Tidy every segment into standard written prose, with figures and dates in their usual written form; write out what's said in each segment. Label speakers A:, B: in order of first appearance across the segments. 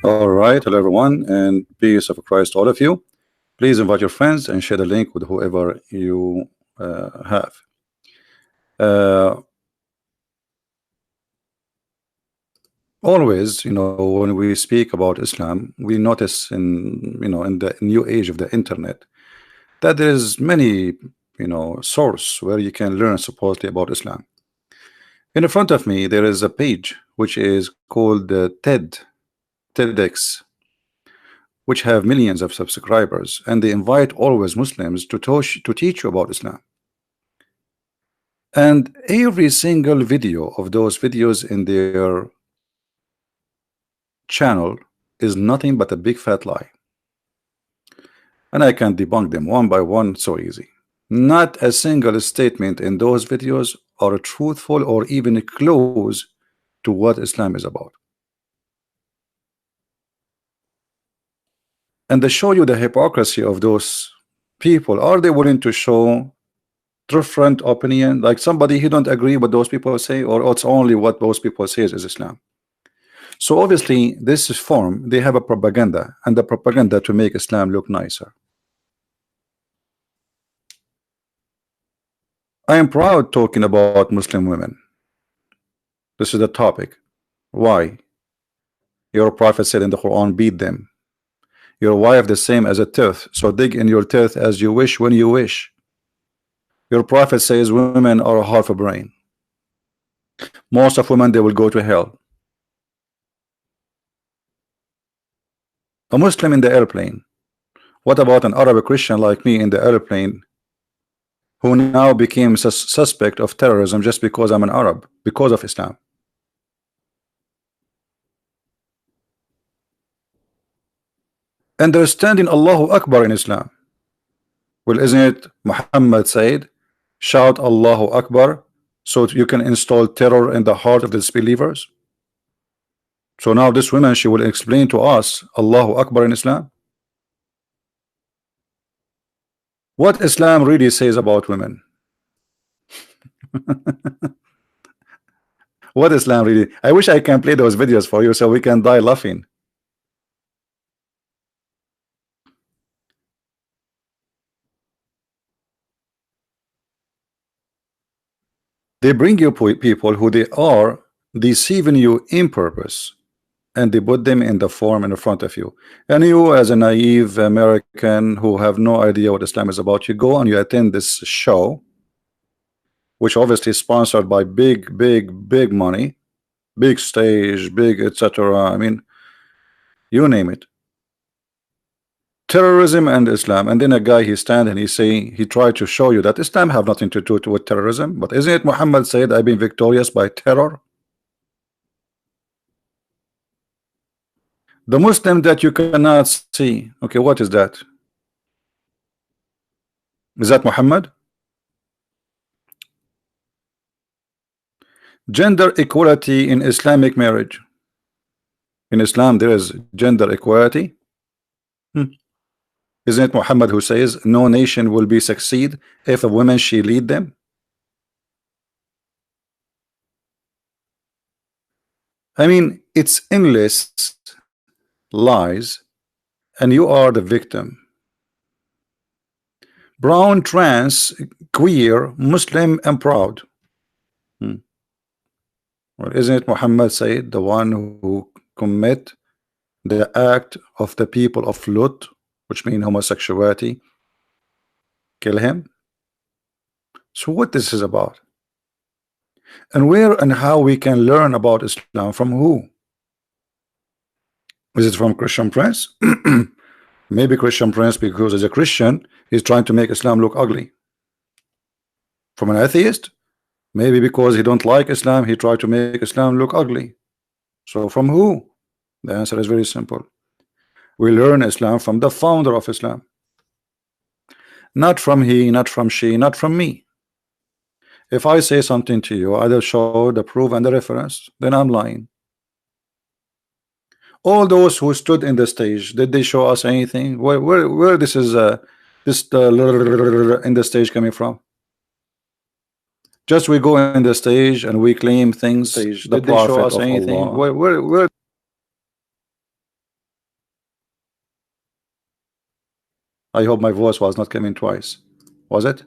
A: All right, hello everyone, and peace of Christ to all of you. Please invite your friends and share the link with whoever you have. Uh, Always, when we speak about Islam, we notice in the new age of the internet that there is many, source where you can learn supposedly about Islam. In front of me, there is a page which is called TEDx, which have millions of subscribers, and they invite always Muslims to teach you about Islam. And every single video of those videos in their channel is nothing but a big fat lie. And I can debunk them one by one so easy. Not a single statement in those videos are truthful or even close to what Islam is about. And they show you the hypocrisy of those people. Are they willing to show different opinion, like somebody who don't agree with those people say, or it's only what those people say is Islam? So obviously this form, they have a propaganda, and the propaganda to make Islam look nicer. I am proud talking about Muslim women. This is the topic. Why? Your prophet said in the Quran, beat them. Your wife the same as a tooth, so dig in your tooth as you wish when you wish. Your prophet says women are half a brain. Most of women, they will go to hell. A Muslim in the airplane. What about an Arab Christian like me in the airplane who now became suspect of terrorism just because I'm an Arab, because of Islam? Understanding Allahu Akbar in Islam. Well, isn't it Muhammad said, shout Allahu Akbar so you can install terror in the heart of the disbelievers? So now this woman, she will explain to us Allahu Akbar in Islam. What Islam really says about women. What Islam really, I wish I can play those videos for you so we can die laughing. They bring you people who they are deceiving you in purpose, and they put them in the form in front of you, and you as a naive American who have no idea what Islam is about, you go and you attend this show, which obviously is sponsored by big money, big stage, big etc. I mean, you name it. Terrorism and Islam, and then a guy, he stand and he say, he tried to show you that Islam have nothing to do with terrorism, but isn't it Muhammad said, I've been victorious by terror? The Muslim that you cannot see, okay, what is that? Is that Muhammad? Gender equality in Islamic marriage. In Islam there is gender equality. Isn't it Muhammad who says no nation will be succeed if a woman she lead them? I mean, it's endless lies, and you are the victim. Brown, trans, queer, Muslim, and proud. Well, isn't it Muhammad said the one who commit the act of the people of Lut, which means homosexuality, kill him? So what this is about, and where and how we can learn about Islam from who? Is it from Christian Prince? Maybe Christian Prince, because as a Christian he's trying to make Islam look ugly. From an atheist, maybe because he don't like Islam, he tried to make Islam look ugly. So from who? The answer is very simple. We learn Islam from the founder of Islam, not from he, not from she, not from me. If I say something to you, I will show the proof and the reference, then I'm lying. All those who stood in the stage, did they show us anything? Where this is in the stage coming from? Just we go in the stage and we claim things. Did they show us anything? Where I hope my voice was not coming twice. Was it?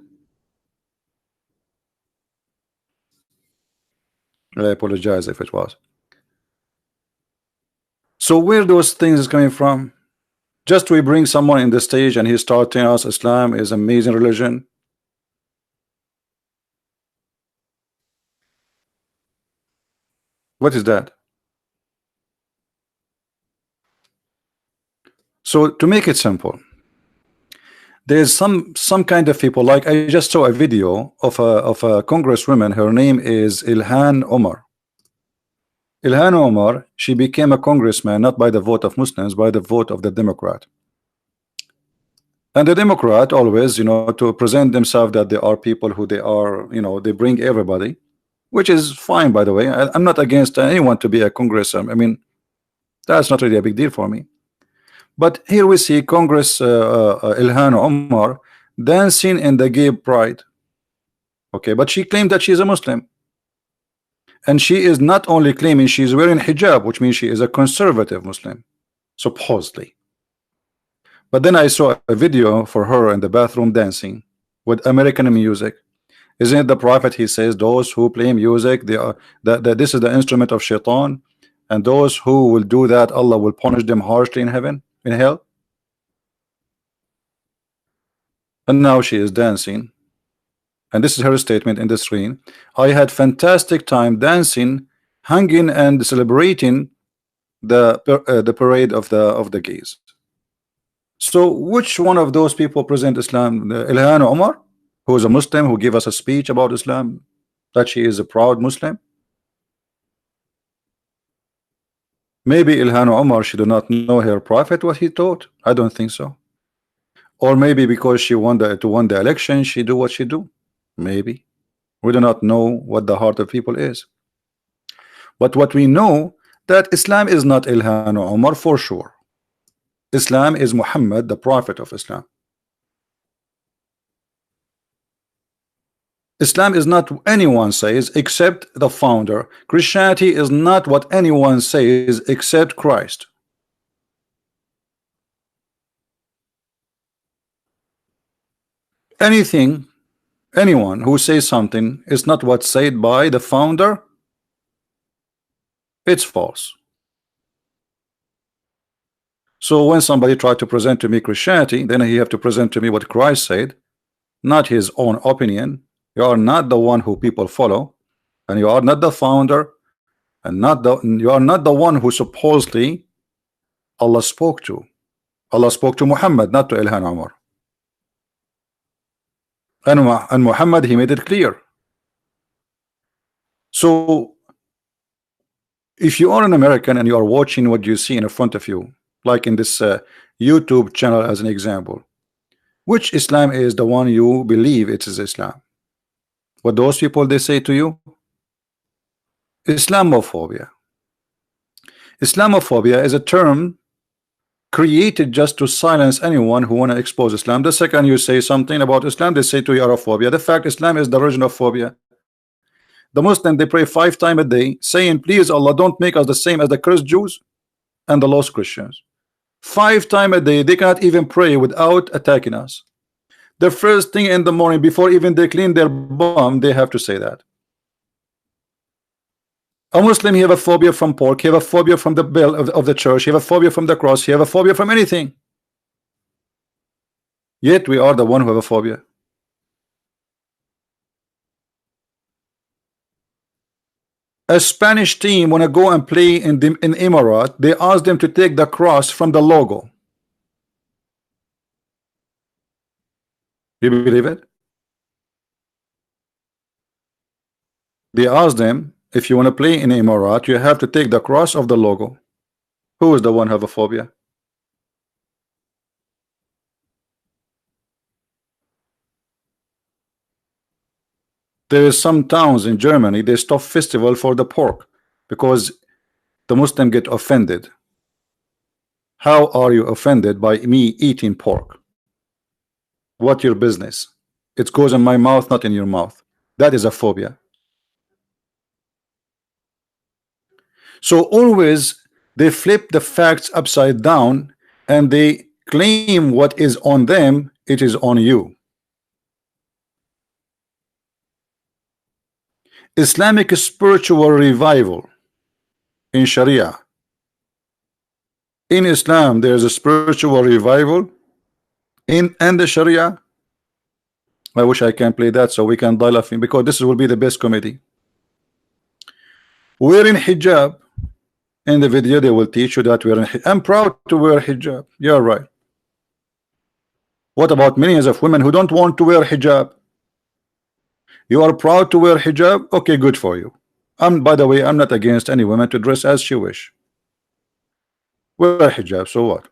A: I apologize if it was. So where those things is coming from? Just we bring someone in the stage and he starts telling us Islam is amazing religion. What is that? So to make it simple, there's some kind of people, like I just saw a video of a congresswoman. Her name is Ilhan Omar. Ilhan Omar, she became a congressman not by the vote of Muslims, by the vote of the Democrat. And the Democrat always, you know, to present themselves that they are people who they are, you know, they bring everybody, which is fine, by the way. I'm not against anyone to be a congressman. I mean, that's not really a big deal for me. But here we see Congress Ilhan Omar dancing in the gay pride. Okay, but she claimed that she is a Muslim. And she is not only claiming she's wearing hijab, which means she is a conservative Muslim, supposedly. But then I saw a video for her in the bathroom dancing with American music. Isn't it the prophet? He says those who play music, they are that this is the instrument of shaitan, and those who will do that, Allah will punish them harshly in heaven, in hell. And now she is dancing, and this is her statement in the screen. I had fantastic time dancing, hanging, and celebrating the parade of the gays. So which one of those people present Islam? Ilhan Omar, who is a Muslim, who gave us a speech about Islam, that she is a proud Muslim? Maybe Ilhan Omar, she do not know her prophet, what he taught. I don't think so. Or maybe because she won the election, she do what she do. Maybe. We do not know what the heart of people is. But what we know, that Islam is not Ilhan Omar for sure. Islam is Muhammad, the prophet of Islam. Islam is not what anyone says except the founder. Christianity is not what anyone says except Christ. Anyone who says something is not what's said by the founder, it's false. So when somebody tried to present to me Christianity, then he have to present to me what Christ said, not his own opinion. You are not the one who people follow, and you are not the founder, and you are not the one who supposedly Allah spoke to. Allah spoke to Muhammad, not to Ilhan Omar. And Muhammad, he made it clear. So if you are an American and you are watching what you see in front of you, like in this YouTube channel as an example, which Islam is the one you believe it is Islam? What those people they say to you? Islamophobia. Islamophobia is a term created just to silence anyone who want to expose Islam. The second you say something about Islam, they say to you Araphobia. The fact Islam is the origin of phobia. The Muslim, they pray 5 times a day, saying, please Allah, don't make us the same as the cursed Jews and the lost Christians. 5 times a day, they cannot even pray without attacking us. The first thing in the morning, before even they clean their bum, they have to say that. A Muslim, he have a phobia from pork, he have a phobia from the bell of the church, he have a phobia from the cross, he have a phobia from anything. Yet we are the one who have a phobia. A Spanish team want to go and play in Emirates, they ask them to take the cross from the logo. You believe it? They ask them, if you want to play in Emirates, you have to take the cross of the logo. Who is the one who have a phobia? There is some towns in Germany, they stop festival for the pork because the Muslim get offended. How are you offended by me eating pork? What your business? It goes in my mouth, not in your mouth. That is a phobia. So always they flip the facts upside down and they claim what is on them, it is on you. Islamic spiritual revival in Sharia. In Islam, there is a spiritual revival in the Sharia. I wish I can play that so we can dial off in, because this will be the best comedy. Wearing hijab. In the video, they will teach you that wearing. I'm proud to wear hijab. You're right. What about millions of women who don't want to wear hijab? You are proud to wear hijab? Okay, good for you. By the way, I'm not against any woman to dress as she wish. Wear hijab, so what?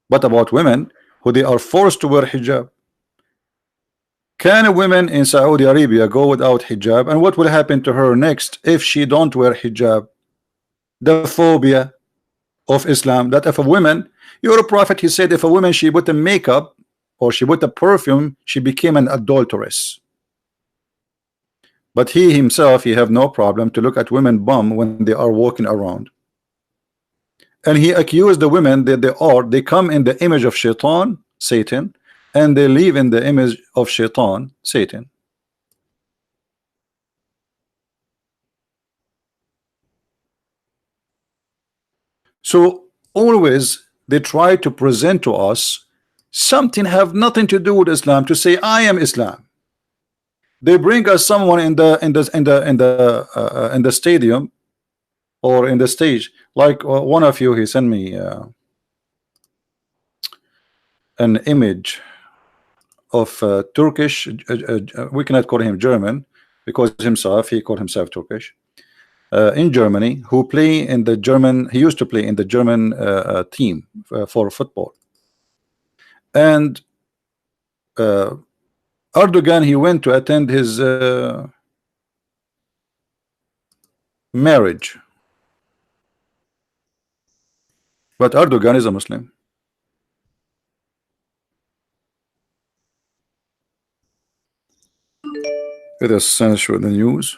A: But about women who they are forced to wear hijab? Can a woman in Saudi Arabia go without hijab, and what will happen to her next if she don't wear hijab? The phobia of Islam, that if a woman, your prophet, he said, if a woman, she put the makeup or she put the perfume, she became an adulteress. But he himself, he have no problem to look at women bum when they are walking around. And he accused the women that they come in the image of Shaitan, Satan, and they live in the image of Shaitan, Satan. So always they try to present to us something have nothing to do with Islam, to say I am Islam. They bring us someone in the stadium or in the stage, like one of you, he sent me an image of Turkish, we cannot call him German because himself, he called himself Turkish, in Germany, who play in the German, he used to play in the German team for football. And Erdogan, he went to attend his marriage. But Erdogan is a Muslim. It is censor the news.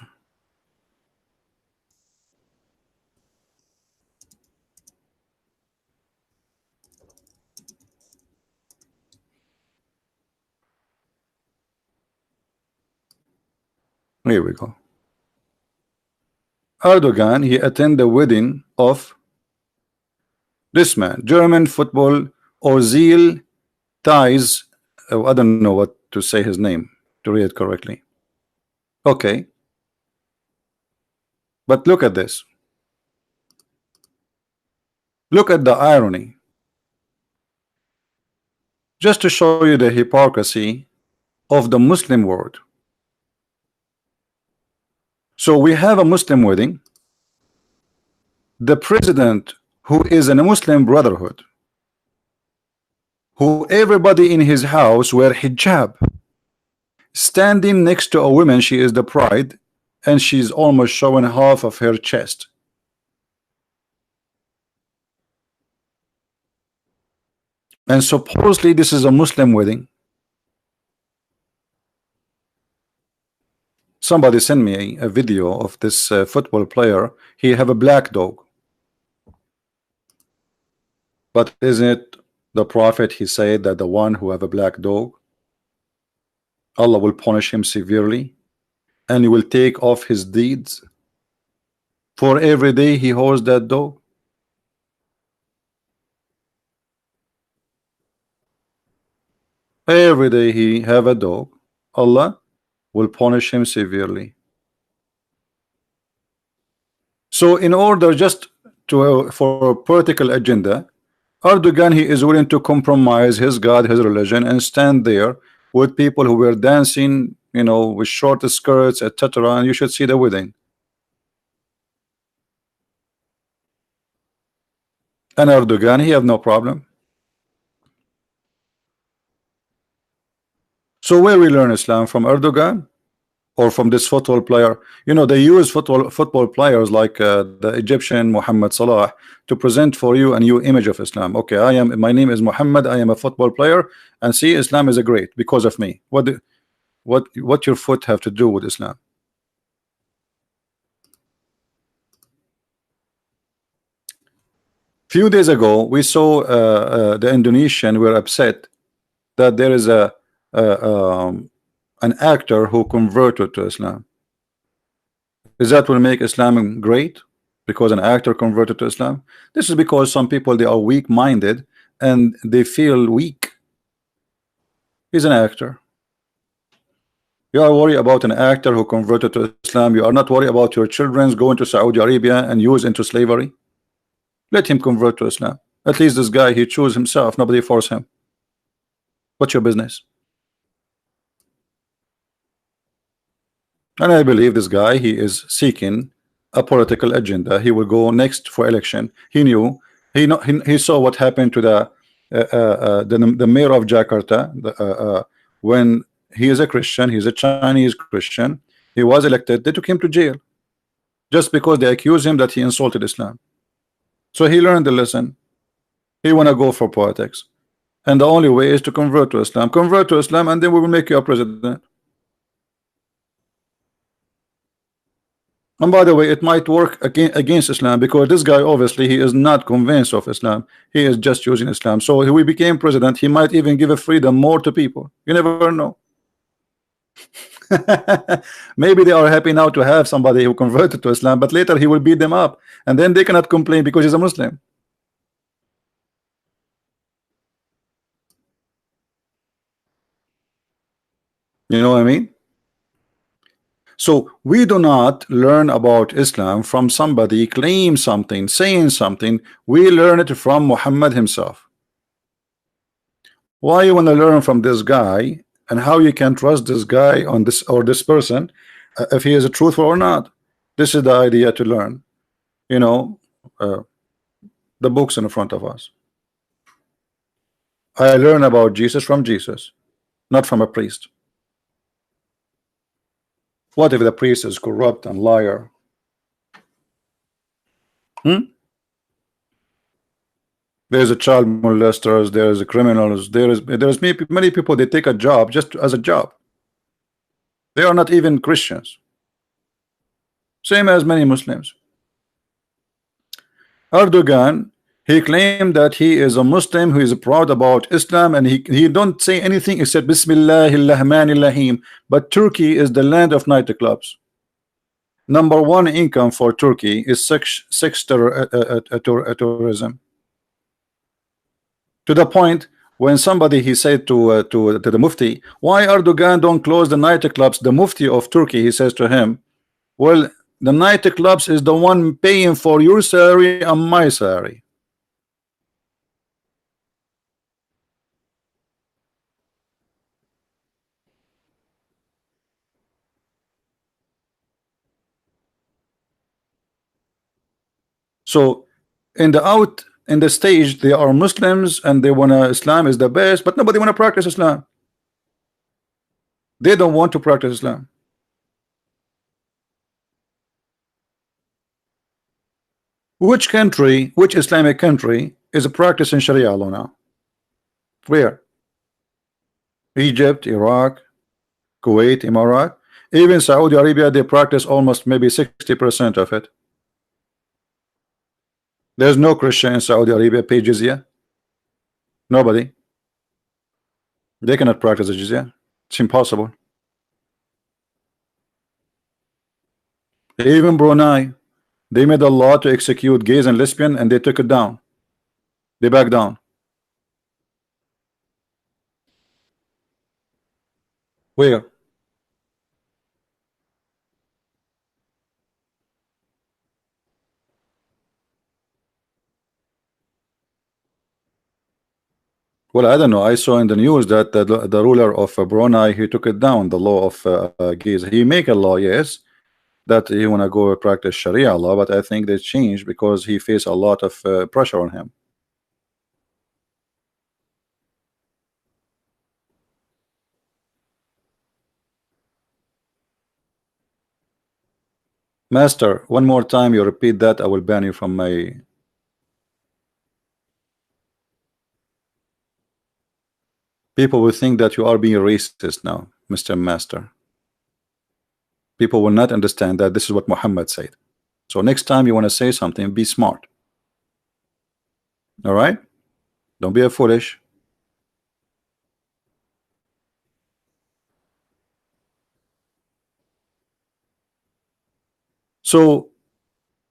A: Here we go. Erdogan, he attended the wedding of this man, German football Ozil Ties. I don't know what to say his name to read it correctly. Okay. But look at this. Look at the irony. Just to show you the hypocrisy of the Muslim world. So we have a Muslim wedding. The president, who is in a Muslim Brotherhood, who everybody in his house wear hijab, standing next to a woman, she is the bride, and she's almost showing half of her chest. And supposedly this is a Muslim wedding. Somebody sent me a video of this football player. He have a black dog. But isn't it the prophet, he said that the one who have a black dog, Allah will punish him severely, and he will take off his deeds for every day he holds that dog? Every day he have a dog, Allah will punish him severely. So in order just to for a political agenda, Erdogan, he is willing to compromise his God, his religion, and stand there with people who were dancing, you know, with short skirts, etc. And you should see the wedding. And Erdogan, he have no problem. So where we learn Islam, from Erdogan or from this football player? You know, they use football players like the Egyptian Muhammad Salah to present for you a new image of Islam. Okay, my name is Muhammad, I am a football player, and see, Islam is a great because of me. What your foot have to do with Islam? Few days ago, we saw the Indonesian were upset that there is an actor who converted to Islam. Is that will make Islam great because an actor converted to Islam? This is because some people, they are weak-minded and they feel weak. He's an actor. You are worried about an actor who converted to Islam. You are not worried about your children going to Saudi Arabia and used into slavery. Let him convert to Islam. At least this guy, he chose himself. Nobody forced him. What's your business? And I believe this guy, he is seeking a political agenda. He will go next for election. He knew, he saw what happened to the mayor of Jakarta when he is a Christian, he's a Chinese Christian. He was elected. They took him to jail just because they accused him that he insulted Islam. So he learned the lesson. He want to go for politics, and the only way is to convert to Islam. Convert to Islam, and then we will make you a president. And by the way, it might work against Islam because this guy, obviously, he is not convinced of Islam. He is just using Islam. So if he became president, he might even give a freedom more to people. You never know. Maybe they are happy now to have somebody who converted to Islam, but later he will beat them up, and then they cannot complain because he's a Muslim. You know what I mean? So we do not learn about Islam from somebody claim something, saying something. We learn it from Muhammad himself. Why you want to learn from this guy, and how you can trust this guy on this or this person if he is a truthful or not? This is the idea to learn. You know, the books in front of us. I learn about Jesus from Jesus, not from a priest. What if the priest is corrupt and liar? There's a child molesters, there's a criminals, there's many people, they take a job just as a job. They are not even Christians. Same as many Muslims. Erdogan, he claimed that he is a Muslim who is proud about Islam, and he don't say anything except Bismillahirrahmanirrahim. But Turkey is the land of nightclubs. Number one income for Turkey is sex tourism. To the point when somebody, he said to the Mufti, why Erdogan don't close the nightclubs? The Mufti of Turkey, he says to him, well, the nightclubs is the one paying for your salary and my salary. So in the stage, they are Muslims and they want to, Islam is the best, but nobody want to practice Islam. They don't want to practice Islam. Which country, which Islamic country is practicing Sharia law now? Where? Egypt, Iraq, Kuwait, Emirat, even Saudi Arabia, they practice almost maybe 60% of it. There's no Christian in Saudi Arabia pay jizya. Nobody. They cannot practice the jizya. It's impossible. Even Brunei, they made a law to execute gays and lesbians, and they took it down. They backed down. Where? Well, I don't know. I saw in the news that the ruler of Brunei, he took it down, the law of gays. He make a law, yes, that he want to go practice Sharia law, but I think they changed because he faced a lot of pressure on him. Master, one more time you repeat that, I will ban you from my... People will think that you are being racist now. Mr. Master. People will not understand that this is what Muhammad said. So next time you want to say something, be smart. All right? Don't be a foolish. So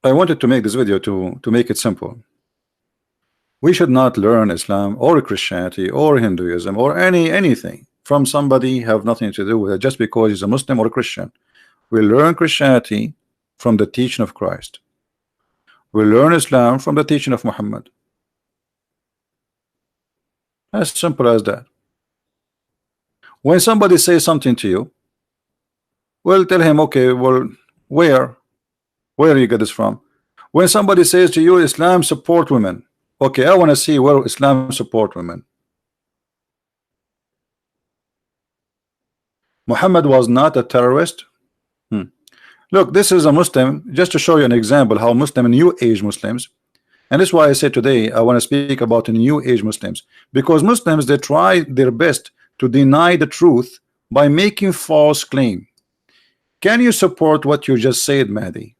A: I wanted to make this video to make it simple. We should not learn Islam or Christianity or Hinduism or anything from somebody have nothing to do with it just because he's a Muslim or a Christian. We learn Christianity from the teaching of Christ. We learn Islam from the teaching of Muhammad. As simple as that. When somebody says something to you, well, tell him, okay, well, where you get this from? When somebody says to you, Islam support women, okay, I want to see where Islam support women. Muhammad was not a terrorist. Look, this is a Muslim, just to show you an example how Muslim and New Age Muslims, and that's why I say today I want to speak about the New Age Muslims, because Muslims, they try their best to deny the truth by making false claim. Can you support what you just said, Mahdi,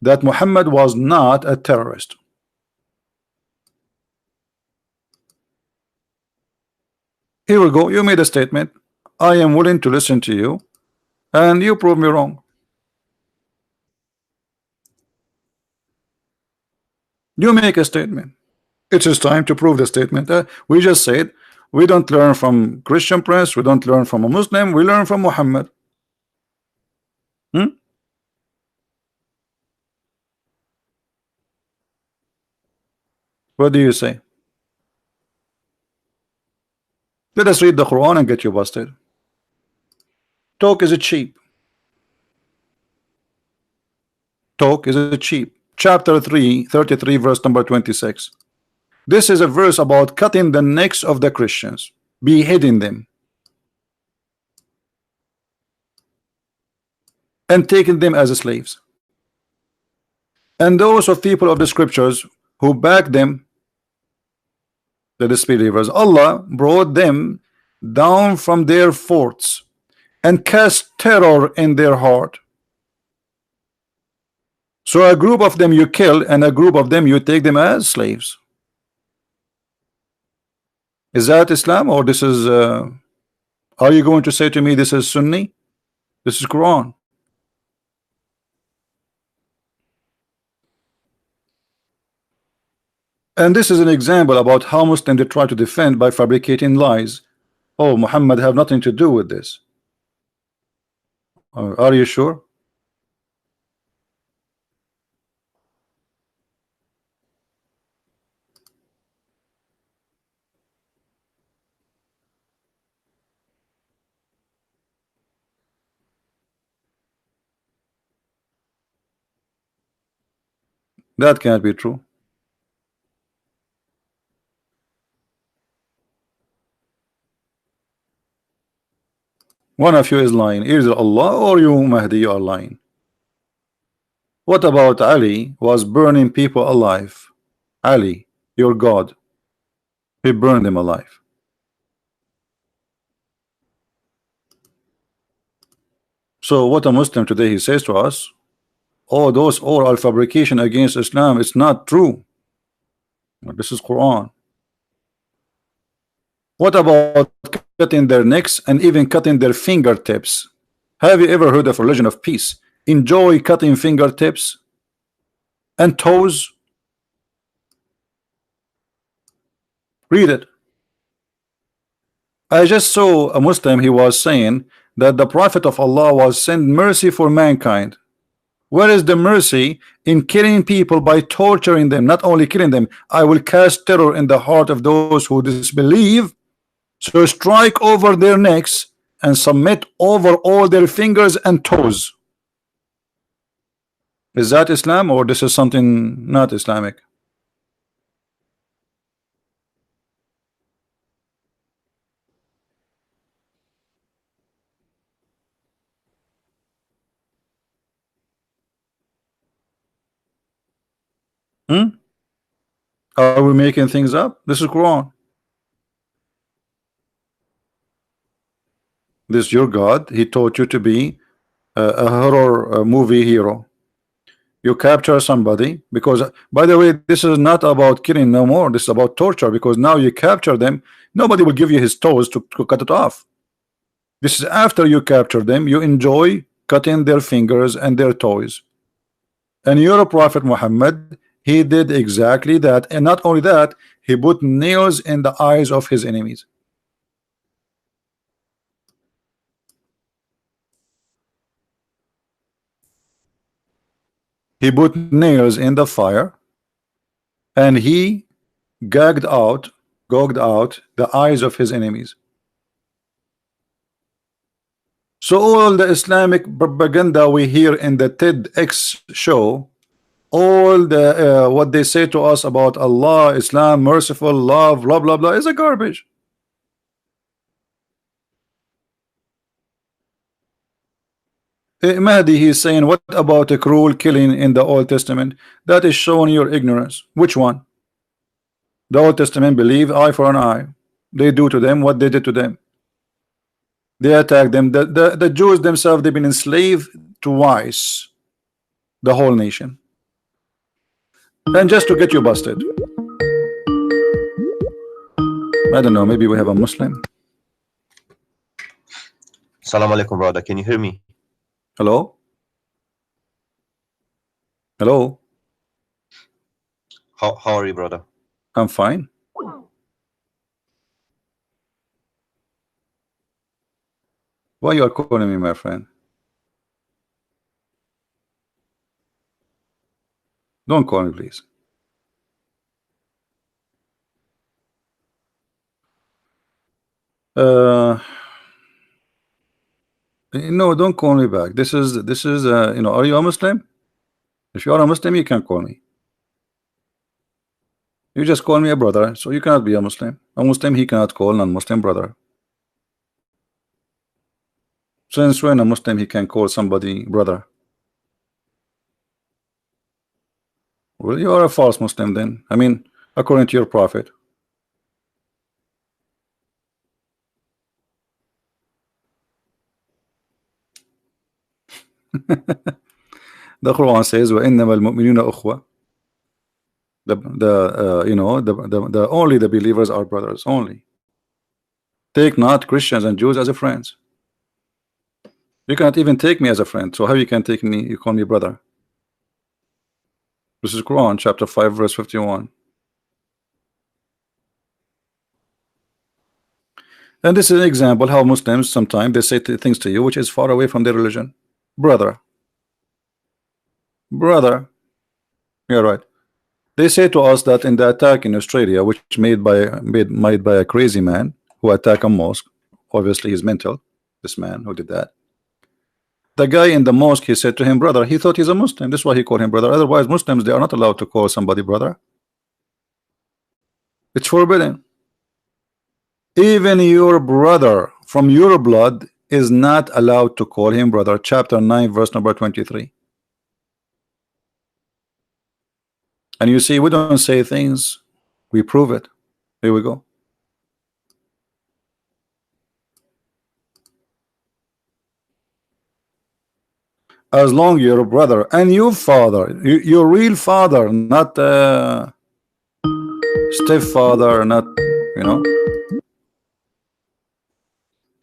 A: that Muhammad was not a terrorist? Here we go. You made a statement. I am willing to listen to you, and you prove me wrong. You make a statement. It is time to prove the statement. We just said we don't learn from Christian Prince, we don't learn from a Muslim, we learn from Muhammad. What do you say? Let us read the Quran and get you busted. Talk is cheap. Talk is cheap. Chapter 3, 33, verse number 26. This is a verse about cutting the necks of the Christians, beheading them, and taking them as slaves. And those of people of the scriptures who back them, the disbelievers, Allah brought them down from their forts and cast terror in their heart. So a group of them you kill, and a group of them you take them as slaves. Is that Islam, or this is are you going to say to me this is Sunni? This is Quran. And this is an example about how Muslims they try to defend by fabricating lies. Oh, Muhammad have nothing to do with this. Are you sure? That can't be true. One of you is lying. Either Allah or you, Mahdi, you are lying. What about Ali was burning people alive? Ali, your God, he burned them alive. So what a Muslim today he says to us, oh, those oral fabrication against Islam, it's not true. This is Quran. What about cutting their necks and even cutting their fingertips? Have you ever heard of religion of peace? Enjoy cutting fingertips and toes? Read it. I just saw a Muslim, he was saying that the Prophet of Allah was sent mercy for mankind. Where is the mercy in killing people by torturing them? Not only killing them, I will cast terror in the heart of those who disbelieve. So strike over their necks and submit over all their fingers and toes. Is that Islam, or this is something not Islamic? Are we making things up? This is Quran. This your God, he taught you to be a horror movie hero. You capture somebody because, by the way, this is not about killing no more. This is about torture, because now you capture them. Nobody will give you his toes to cut it off. This is after you capture them. You enjoy cutting their fingers and their toes. And your Prophet Muhammad, he did exactly that. And not only that, he put nails in the eyes of his enemies. He put nails in the fire, and he gouged out the eyes of his enemies. So all the Islamic propaganda we hear in the TEDx show, all the what they say to us about Allah, Islam, merciful, love, blah blah blah, is a garbage. Mahdi, he's saying, what about a cruel killing in the Old Testament? That is showing your ignorance. Which one? The Old Testament believe eye for an eye. They do to them what they did to them. They attack them. The Jews themselves, they've been enslaved twice, the whole nation, and just to get you busted. I don't know, maybe we have a Muslim.
B: Salam alaikum, brother. Can you hear me?
A: Hello? Hello?
B: How are you, brother?
A: I'm fine. Why you are calling me, my friend? Don't call me, please. No, don't call me back. This is you know, are you a Muslim? If you are a Muslim, you can't call me. You just call me a brother, so you cannot be a Muslim. A Muslim, he cannot call non-Muslim brother. Since when a Muslim he can call somebody brother? Well, you are a false Muslim then. I mean, according to your prophet. The Quran says, وَإِنَّمَا الْمُؤْمِنُونَ أُخْوَةٌ. You know, the only the believers are brothers only. Take not Christians and Jews as a friends. You cannot even take me as a friend. So how you can take me? You call me brother. This is Quran chapter 5 verse 51. And this is an example how Muslims sometimes they say things to you which is far away from their religion. Brother. Brother. You're right. They say to us that in the attack in Australia, which made by a crazy man who attacked a mosque, obviously he's mental, this man who did that. The guy in the mosque, he said to him, brother. He thought he's a Muslim. This is why he called him brother. Otherwise, Muslims, they are not allowed to call somebody brother. It's forbidden. Even your brother from your blood is not allowed to call him brother. Chapter 9, verse number 23. And you see, we don't say things, we prove it. Here we go. As long you're a brother and your father, your real father, not stepfather, not, you know.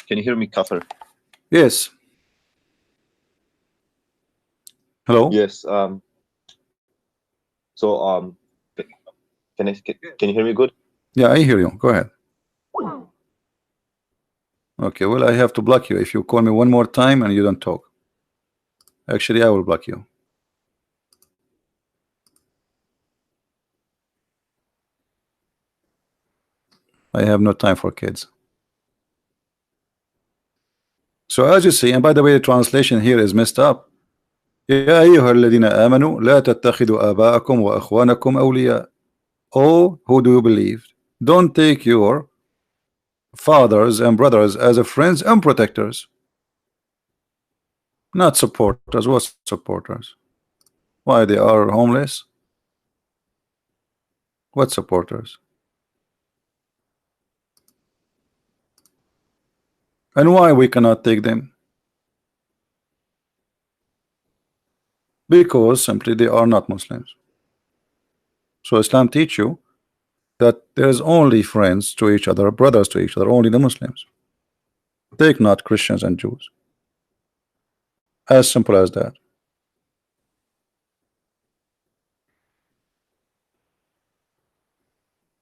B: Can you hear me, Kafir?
A: Yes. Hello.
B: Yes. So can you hear me good?
A: Yeah, I hear you. Go ahead. Okay. Well, I have to block you if you call me one more time and you don't talk. Actually, I will block you. I have no time for kids. So as you see, and by the way, the translation here is messed up. يا أيها الذين آمنوا لا تتخذوا آباءكم وأخوانكم أولياء. Oh, who do you believe? Don't take your fathers and brothers as a friends and protectors. Not supporters. What supporters? Why, they are homeless? What supporters? And why we cannot take them? Because simply they are not Muslims. So Islam teach you that there's only friends to each other, brothers to each other, only the Muslims. Take not Christians and Jews. As simple as that.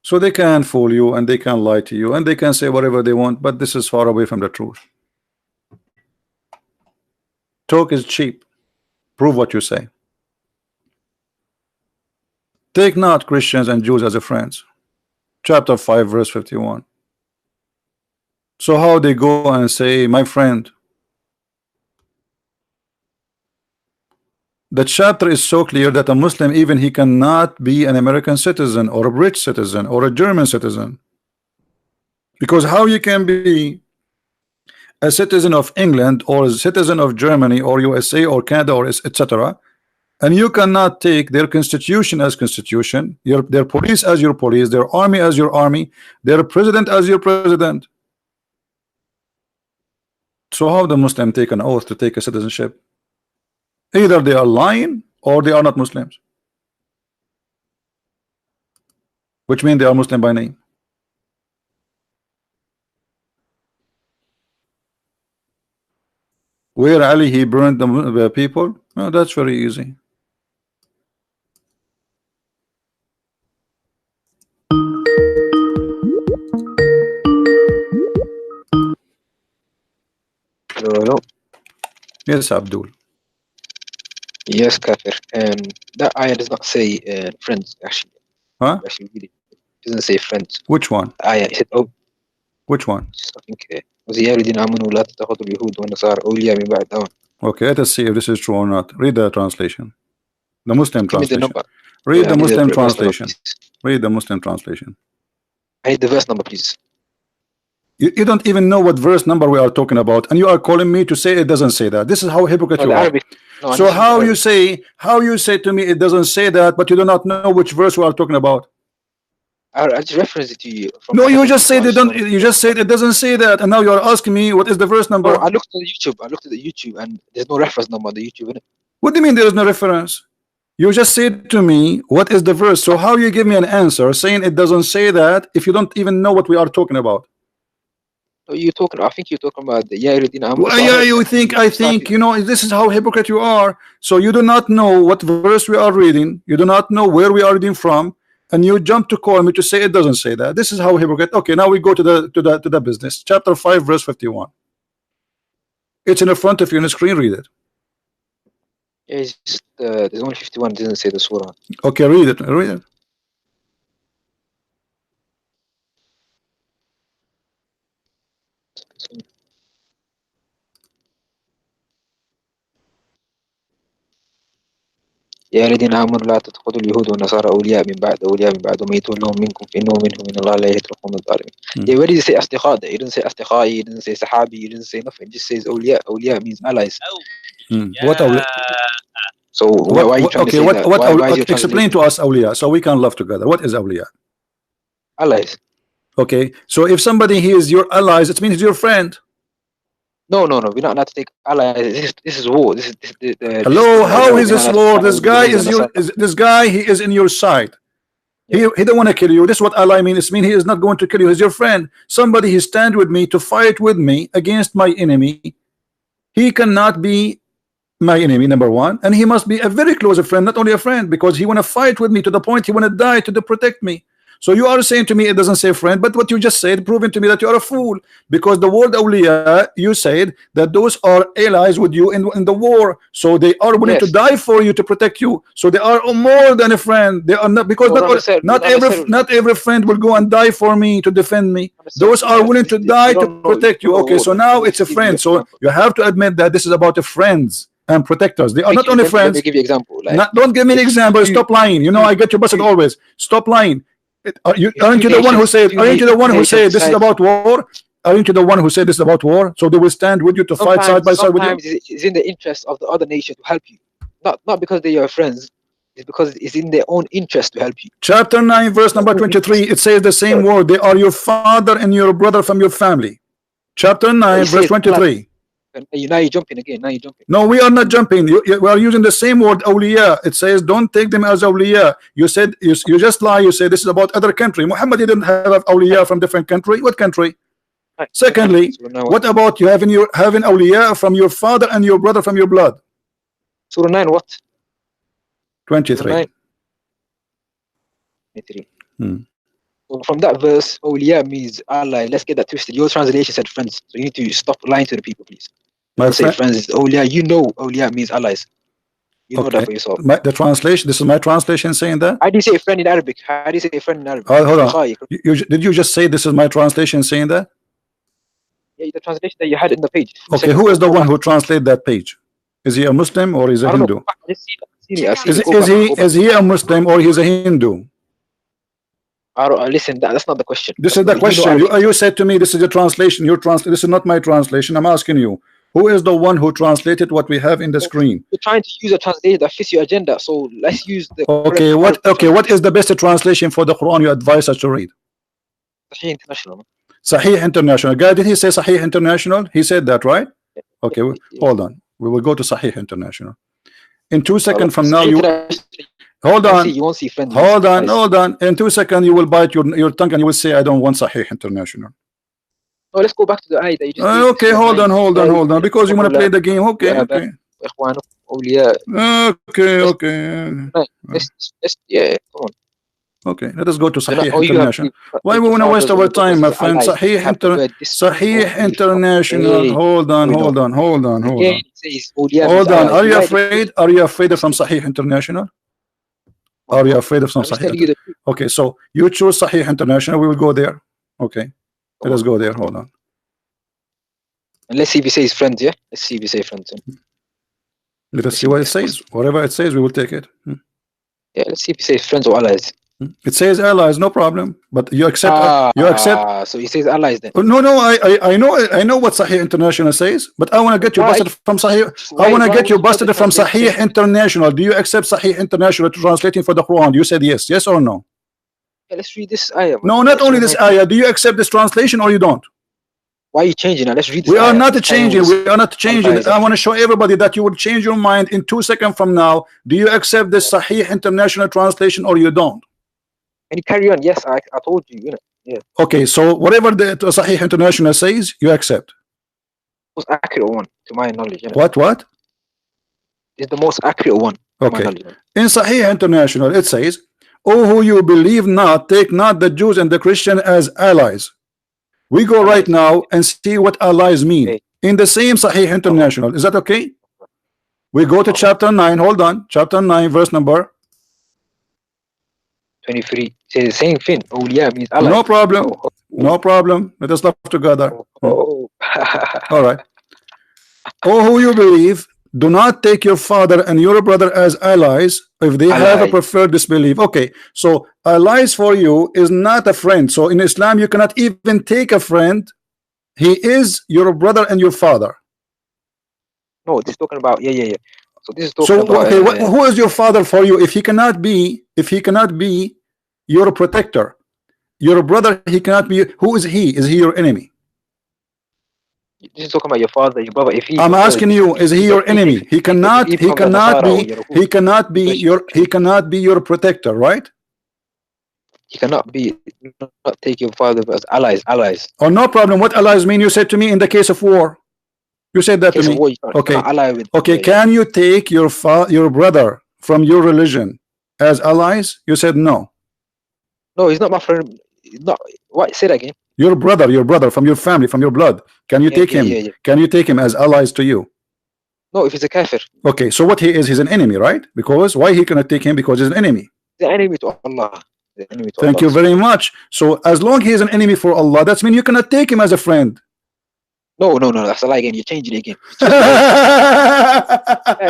A: So they can fool you and they can lie to you and they can say whatever they want, but this is far away from the truth. Talk is cheap. Prove what you say. Take not Christians and Jews as a friends. Chapter 5 verse 51. So how they go and say, my friend? The chapter is so clear that a Muslim, even he cannot be an American citizen or a British citizen or a German citizen. Because how you can be a citizen of England or a citizen of Germany or USA or Canada or etc., and you cannot take their constitution as constitution, their police as your police, their army as your army, their president as your president. So how the Muslim take an oath to take a citizenship? Either they are lying or they are not Muslims, which means they are Muslim by name. Where Ali he burned the people? Oh, that's very easy.
C: Hello.
A: Yes, Abdul.
C: Yes, Kafir. That ayah does not say friends, actually.
A: Huh?
C: Actually, really, it doesn't say friends.
A: Which one?
C: Ayah, it said, oh,
A: Which one?
C: I think, وَيَا الَّذِينَ آمَنُوا لَا تَتَّخِذُوا الْيَهُودَ وَالنَّصَارَى أَوْلِيَاءَ مِن بَعْدِ أَوْلِيَاءَ.
A: Okay, let us see if this is true or not. Read the translation. The Muslim
C: Give me the
A: translation.
C: number.
A: Read
C: Yeah,
A: the
C: I need
A: Muslim
C: the verse number,
A: translation.
C: please.
A: Read the Muslim translation.
C: I need the verse number, please.
A: You don't even know what verse number we are talking about, and you are calling me to say it doesn't say that. This is how hypocrite
C: No,
A: you
C: the
A: are.
C: Arabic. No,
A: So how you say to me it doesn't say that, but you do not know which verse we are talking about?
C: I just referenced it to you. From
A: No, you
C: Hadith,
A: just
C: so
A: said
C: I
A: it don't.
C: wanted to
A: You just said it doesn't say that, and now you are asking me what is the verse number?
C: No, I looked at the YouTube. I looked at the YouTube, and there's no reference number on the YouTube, innit?
A: What do you mean there is no reference? You just said to me what is the verse. So how you give me an answer saying it doesn't say that if you don't even know what we are talking about?
C: No, I think you're talking about the Ya Ayyuhalladhina Amanu.
A: Well, yeah, you think, I think, you know, this is how hypocrite you are. So you do not know what verse we are reading. You do not know where we are reading from, and you jump to call me to say it doesn't say that. This is how hypocrite. Okay, now we go to the business. Chapter 5, verse 51. It's in the front of you on the screen. Read it.
C: Yeah, it's just, there's only 51. It doesn't say the surah.
A: Okay, read it. Read it.
C: يا الذين آمنوا لا تتخذوا اليهود والنصارى أولياء من بعد ومن يتولهم منكم فإنهم منهم من الله لا يهدي القوم الظالمين. Yeah, where did he say أصدقاء? He didn't say أصدقاء. He didn't say صحابي. He didn't say nothing. He just says أولياء. أولياء means allies.
A: What awliya?
C: So why are you trying to say that? Why
A: explain to us awliya so we can love together. What is awliya?
C: Allies.
A: Okay, so if somebody he is your allies, it means he's your friend.
C: No. We're not allowed to take allies. This is war.
A: Hello, how is this war? This guy he is in your side. Yeah. He don't want to kill you. This is what ally means. It means he is not going to kill you. He's your friend. Somebody he stand with me to fight with me against my enemy. He cannot be my enemy, number one, and he must be a very close friend, not only a friend, because he want to fight with me to the point he want to die to protect me. So you are saying to me it doesn't say friend, but what you just said proving to me that you are a fool, because the word awliya, you said that those are allies with you in the war, so they are willing to die for you to protect you. So they are more than a friend. They are not, because not every friend will go and die for me to defend me. Those are willing to die to protect you. Okay, so now it's a friend. So you have to admit that this is about the friends and protectors. They are not only friends.
C: Let me give you an example.
A: Don't give me an example. Stop lying. You know I get you busted always. Stop lying. Aren't you the one who said? Aren't you the one who said this is about war? Aren't you the one who said this is about war? So they will stand with you to fight side by side with you.
C: Sometimes it's in the interest of the other nation to help you, not because they are friends. It's because it's in their own interest to help you.
A: Chapter 9, verse number 23. It says the same word. They are your father and your brother from your family. Chapter 9,
C: It
A: verse
C: says
A: 23.
C: Now you're jumping again. Now you're jumping.
A: No, we are not jumping. We are using the same word, awliya. It says, don't take them as awliya. You said, you just lie. You say this is about other country. Muhammad didn't have awliya from different country. What country?
C: Right.
A: Secondly,
C: So now
A: what about you having awliya from your father and your brother from your blood?
C: Surah 9 what?
A: 23.
C: Surah 9. 23.
A: Hmm.
C: So from that verse, awliya means ally. Let's get that twisted. Your translation said friends. So you need to stop lying to the people, please.
A: My
C: Don't say
A: friend,
C: friends. It's awliya. You know awliya means allies. You know
A: okay.
C: that for yourself.
A: The translation, this is my translation saying that?
C: How do you say friend in Arabic? How do you say friend in Arabic?
A: Hold on.
C: Akhi.
A: Did you just say this is my translation saying that?
C: Yeah, the translation that you had in the page.
A: Okay, who is the one who translated that page? Is he a Muslim or is he a
C: I don't
A: Hindu?
C: know. I just seen it.
A: Is he a Muslim or he's a Hindu?
C: I don't, listen, that's not the question.
A: This is the question. You said to me this is a translation. This is not my translation. I'm asking you, who is the one who translated what we have in the screen?
C: You're trying to use a translation that fits your agenda, so let's use the
A: Okay, what is the best translation for the Quran you advise us to read?
C: Sahih International.
A: Sahih International. Guy, did he say Sahih International? He said that, right? Okay, hold on. We will go to Sahih International. In 2 seconds from now, hold on.
C: You won't see friends.
A: Hold on. In 2 seconds, you will bite your tongue and you will say, I don't want Sahih International.
C: No, let's go back to the ayah that you just
A: okay, hold on. Because you want to play the game. Okay. Okay.
C: Yeah, come on.
A: Okay, let us go to Sahih International. Why we want to waste our time, my friend? Sahih International. Hold on. Hold on. Are you afraid? Are you afraid of some Sahih International? Are you afraid of some Sahih? Okay, so you choose Sahih International. We will go there. Okay, let us go there. Hold on.
C: And let's see if he says friends. Yeah, let's see if he says friends.
A: Let us see what it says. Whatever it says, we will take it.
C: Yeah, let's see if he says friends or allies.
A: It says allies, no problem. But you accept. You accept.
C: So he says allies then.
A: No, I know what Sahih International says, but I want to get you busted from Sahih. I want to get you busted from Sahih International. Do you accept Sahih International translating for the Quran? You said yes. Yes or no?
C: Yeah, let's read this ayah.
A: No, not only this ayah. Do you accept this translation or you don't?
C: Why are you changing it? Let's read this.
A: We are not changing. We are not changing. I want to show everybody that you will change your mind in 2 seconds from now. Do you accept this Sahih International translation or you don't?
C: Can you carry on? Yes, I told you. You know. Yeah.
A: Okay, so whatever the Sahih International says, you accept.
C: Most accurate one, to my knowledge. You know?
A: What?
C: It's the most accurate one.
A: Okay. In Sahih International, it says, "Oh, who you believe not, take not the Jews and the Christian as allies." We go right now and see what allies mean. Okay. In the same Sahih International. Is that okay? We go to chapter 9. Hold on. Chapter 9, verse number
C: 23. Say the same thing. Oh, yeah, means allies.
A: No problem. No problem. Let us laugh together. All right. Oh, who you believe, do not take your father and your brother as allies if they have a preferred disbelief. Okay, so allies for you is not a friend. So in Islam, you cannot even take a friend. He is your brother and your father.
C: No, this is talking about So this is talking about.
A: Okay, who is your father for you? If he cannot be your protector, your brother, he cannot be. Who is he? Is he your enemy?
C: This is talking about your father, your brother. If he,
A: I'm asking you, is he your enemy? He cannot be your protector, right?
C: He cannot take your father as allies.
A: Oh, no problem. What allies mean? You said to me in the case of war. You said that to me. Okay. Can you take your brother from your religion as allies? You said no.
C: No, he's not my friend. Not what? Say that again.
A: Your brother from your family, from your blood. Can you take him? Can you take him as allies to you?
C: No, if he's a kafir.
A: Okay, so what he is, he's an enemy, right? Because why he cannot take him? Because he's an enemy.
C: The enemy to Allah.
A: Thank you very much. So as long he is an enemy for Allah, that means you cannot take him as a friend.
C: No, that's a lie again. You're changing it again.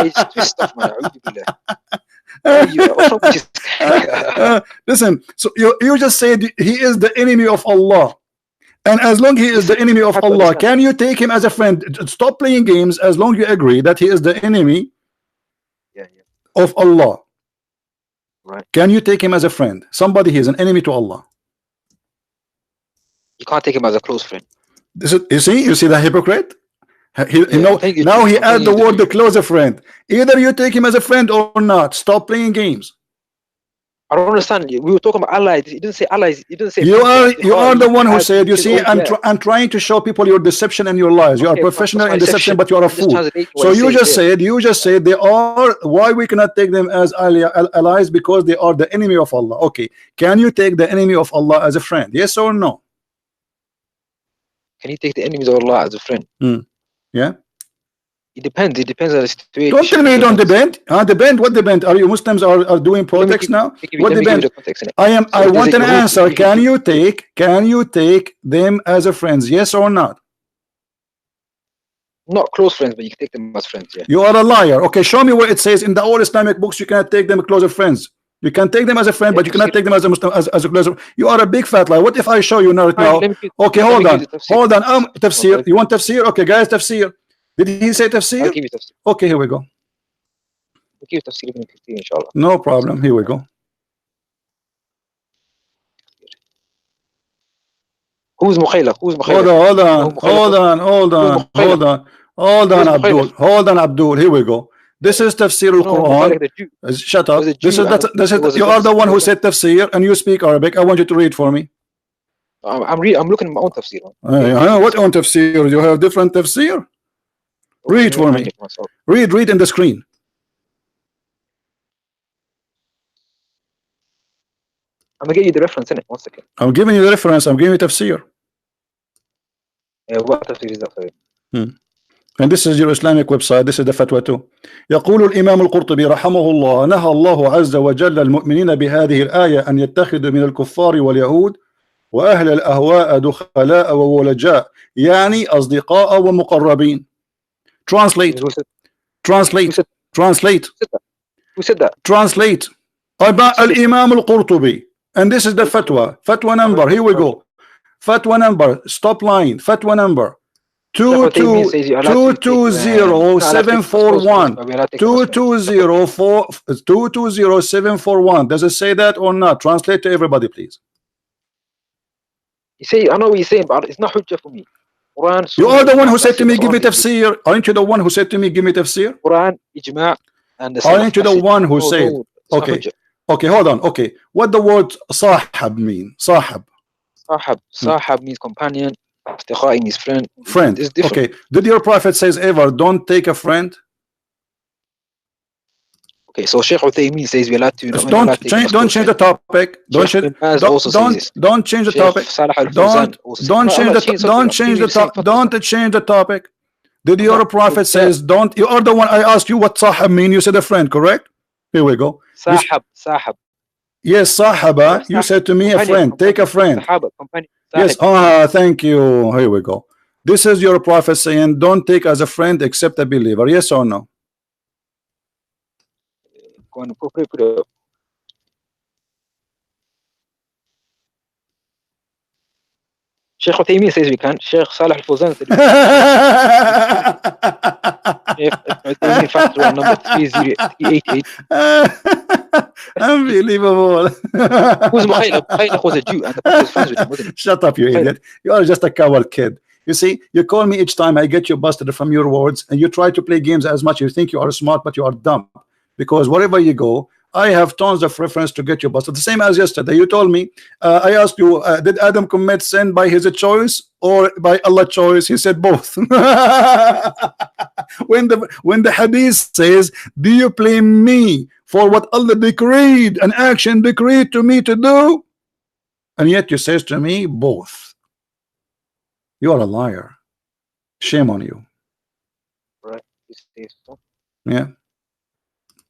C: It's twist stuff, man.
A: Listen, so you just said he is the enemy of Allah, and as long he is the enemy of Allah, can you take him as a friend? Stop playing games. As long you agree that he is the enemy of Allah,
C: right?
A: Can you take him as a friend? Somebody he is an enemy to Allah.
C: You can't take him as a close friend.
A: You see the hypocrite. Now he add the word the closer friend. Either you take him as a friend or not. Stop playing games.
C: I don't understand. We were talking about allies. He didn't say allies. He didn't say.
A: You are the one who said. You see, I'm trying to show people your deception and your lies. You are professional in deception, but you are a fool. So you just said they are. Why we cannot take them as allies? Because they are the enemy of Allah. Okay, can you take the enemy of Allah as a friend? Yes or no?
C: Can you take the enemies of Allah as a friend?
A: Yeah.
C: It depends. It depends on the situation.
A: Don't tell me you don't depend. Depend. What depend? Are you Muslims are doing politics now? What depend? I want an answer. Can you take them as a friends? Yes or not?
C: Not close friends, but you can take them as friends. Yeah.
A: You are a liar. Okay, show me where it says in the old Islamic books you cannot take them closer friends. You can take them as a friend, but you cannot take them as a Muslim as a closer. You are a big fat liar. What if I show you now? Okay, hold on. Tafsir. You want tafsir? Okay, guys, tafsir. Did he say tafsir?
C: I'll give you tafsir.
A: Okay, here we go.
C: I'll give you tafsir ibn Kathir, inshallah.
A: No problem. Here we go.
C: Who's Mukhaylaf?
A: Hold on, Abdul. Hold on, Abdul. Here we go. This is tafsir al-Quran. Shut up. This is you are the one who said tafsir and you speak Arabic. I want you to read for me.
C: I'm looking at my own tafsir.
A: What own tafsir? You have different tafsir? Read for me. Read in the screen.
C: I'm gonna get you the reference in it. 1 second.
A: I'm giving you the reference. I'm giving you tafsir.
C: What tafsir is that for you?
A: And this is your Islamic website. This is the fatwa too. يقول الإمام القرطبي رحمه الله نهى الله عز وجل المؤمنين بهذه الآية أن يتخذوا من الكفار واليهود وأهل الأهواء دخلاء وولجاء يعني أصدقاء ومقربين. Translate.
C: Who said that?
A: Translate. الإمام القرطبي. And this is the fatwa. Fatwa number. Here we go. Fatwa number. Stop line. Fatwa number. 220741. 220741. Does it say that or not? Translate to everybody, please.
C: You say, I know what you're saying, but it's not hujjah for me. Quran,
A: you are the one who said to me, give me tafsir. Aren't you the one who said to me, give me tafsir?
C: Quran, ijma', and the
A: aren't you the one who said? Okay, hold on. Okay, what the word sahab mean? Sahab
C: means companion. Asdiqa means friend.
A: Friend. Okay. Did your prophet says ever don't take a friend?
C: Okay, so Sheikh Uthaymeen says we're allowed to.
A: Don't change the topic. Don't change the topic. Don't change the topic. Did your prophet says don't? You are the one. I asked you what sahab mean. You said a friend, correct? Here we go.
C: Sahab.
A: Yes, sahaba. You said to me a friend. Take a friend. Yes. Thank you. Here we go. This is your prophet saying don't take as a friend except a believer. Yes or no?
C: Go on, put it up. Sheikh Uthaymeen says we can. Sheikh Salih Al-Fawzan said we can. Sheikh Uthaymeen fatwa number 30888.
A: Unbelievable.
C: Who's Mukhaylaf? Mukhaylaf was a Jew and the Prophet was friends with him, wasn't he?
A: Shut up, you idiot. You are just a coward kid. You see, you call me each time I get you busted from your words, and you try to play games as much. You think you are smart, but you are dumb. Because wherever you go, I have tons of reference to get you busted. The same as yesterday. You told me, I asked you, did Adam commit sin by his choice or by Allah's choice? He said both. when the hadith says, do you blame me for what Allah decreed, an action decreed to me to do? And yet you says to me, both. You are a liar. Shame on you.
C: Right.
A: Yeah.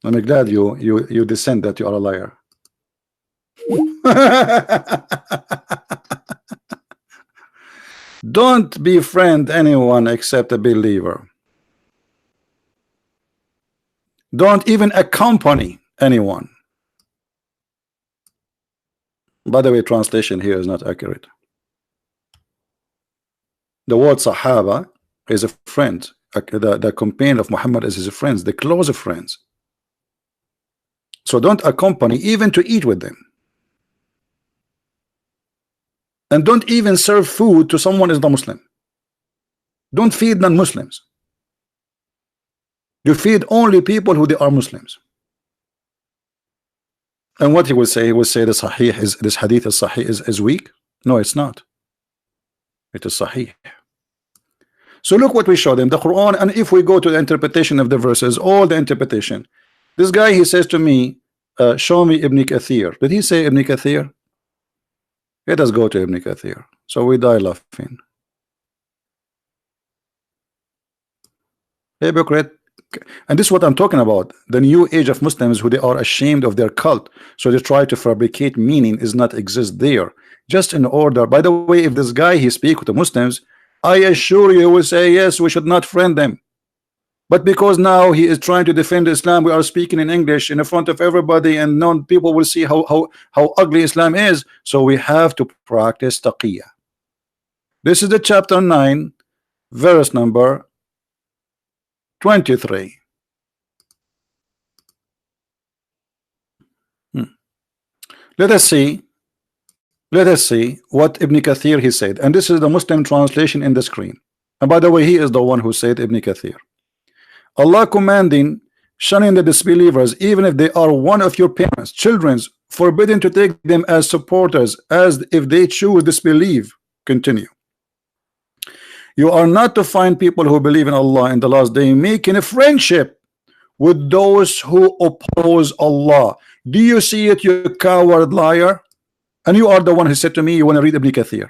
A: I'm glad you dissent that you are a liar. Don't befriend anyone except a believer. Don't even accompany anyone. By the way, translation here is not accurate. The word Sahaba is a friend. The companion of Muhammad is his friends, the closer friends. So don't accompany even to eat with them. And don't even serve food to someone who is not Muslim. Don't feed non-Muslims. You feed only people who they are Muslims. And what he will say the Sahih is, this hadith is Sahih is weak. No, it's not. It is Sahih. So look what we showed them, the Quran, and if we go to the interpretation of the verses, all the interpretation. This guy, he says to me, show me Ibn Kathir. Did he say Ibn Kathir? Let us go to Ibn Kathir. So we die laughing. Hypocrite. And this is what I'm talking about. The new age of Muslims who they are ashamed of their cult. So they try to fabricate meaning is not exist there. Just in order. By the way, if this guy he speak to Muslims, I assure you he will say yes, we should not friend them. But because now he is trying to defend Islam, we are speaking in English in front of everybody, and non people will see how ugly Islam is. So we have to practice taqiyya. This is the chapter 9, verse number 23. Let us see what Ibn Kathir he said, and this is the Muslim translation in the screen. And by the way, he is the one who said Ibn Kathir. Allah commanding shunning the disbelievers, even if they are one of your parents, children, forbidden to take them as supporters, as if they choose disbelieve. Continue. You are not to find people who believe in Allah in the last day making a friendship with those who oppose Allah. Do you see it, you coward liar? And you are the one who said to me you want to read Ibn Kathir.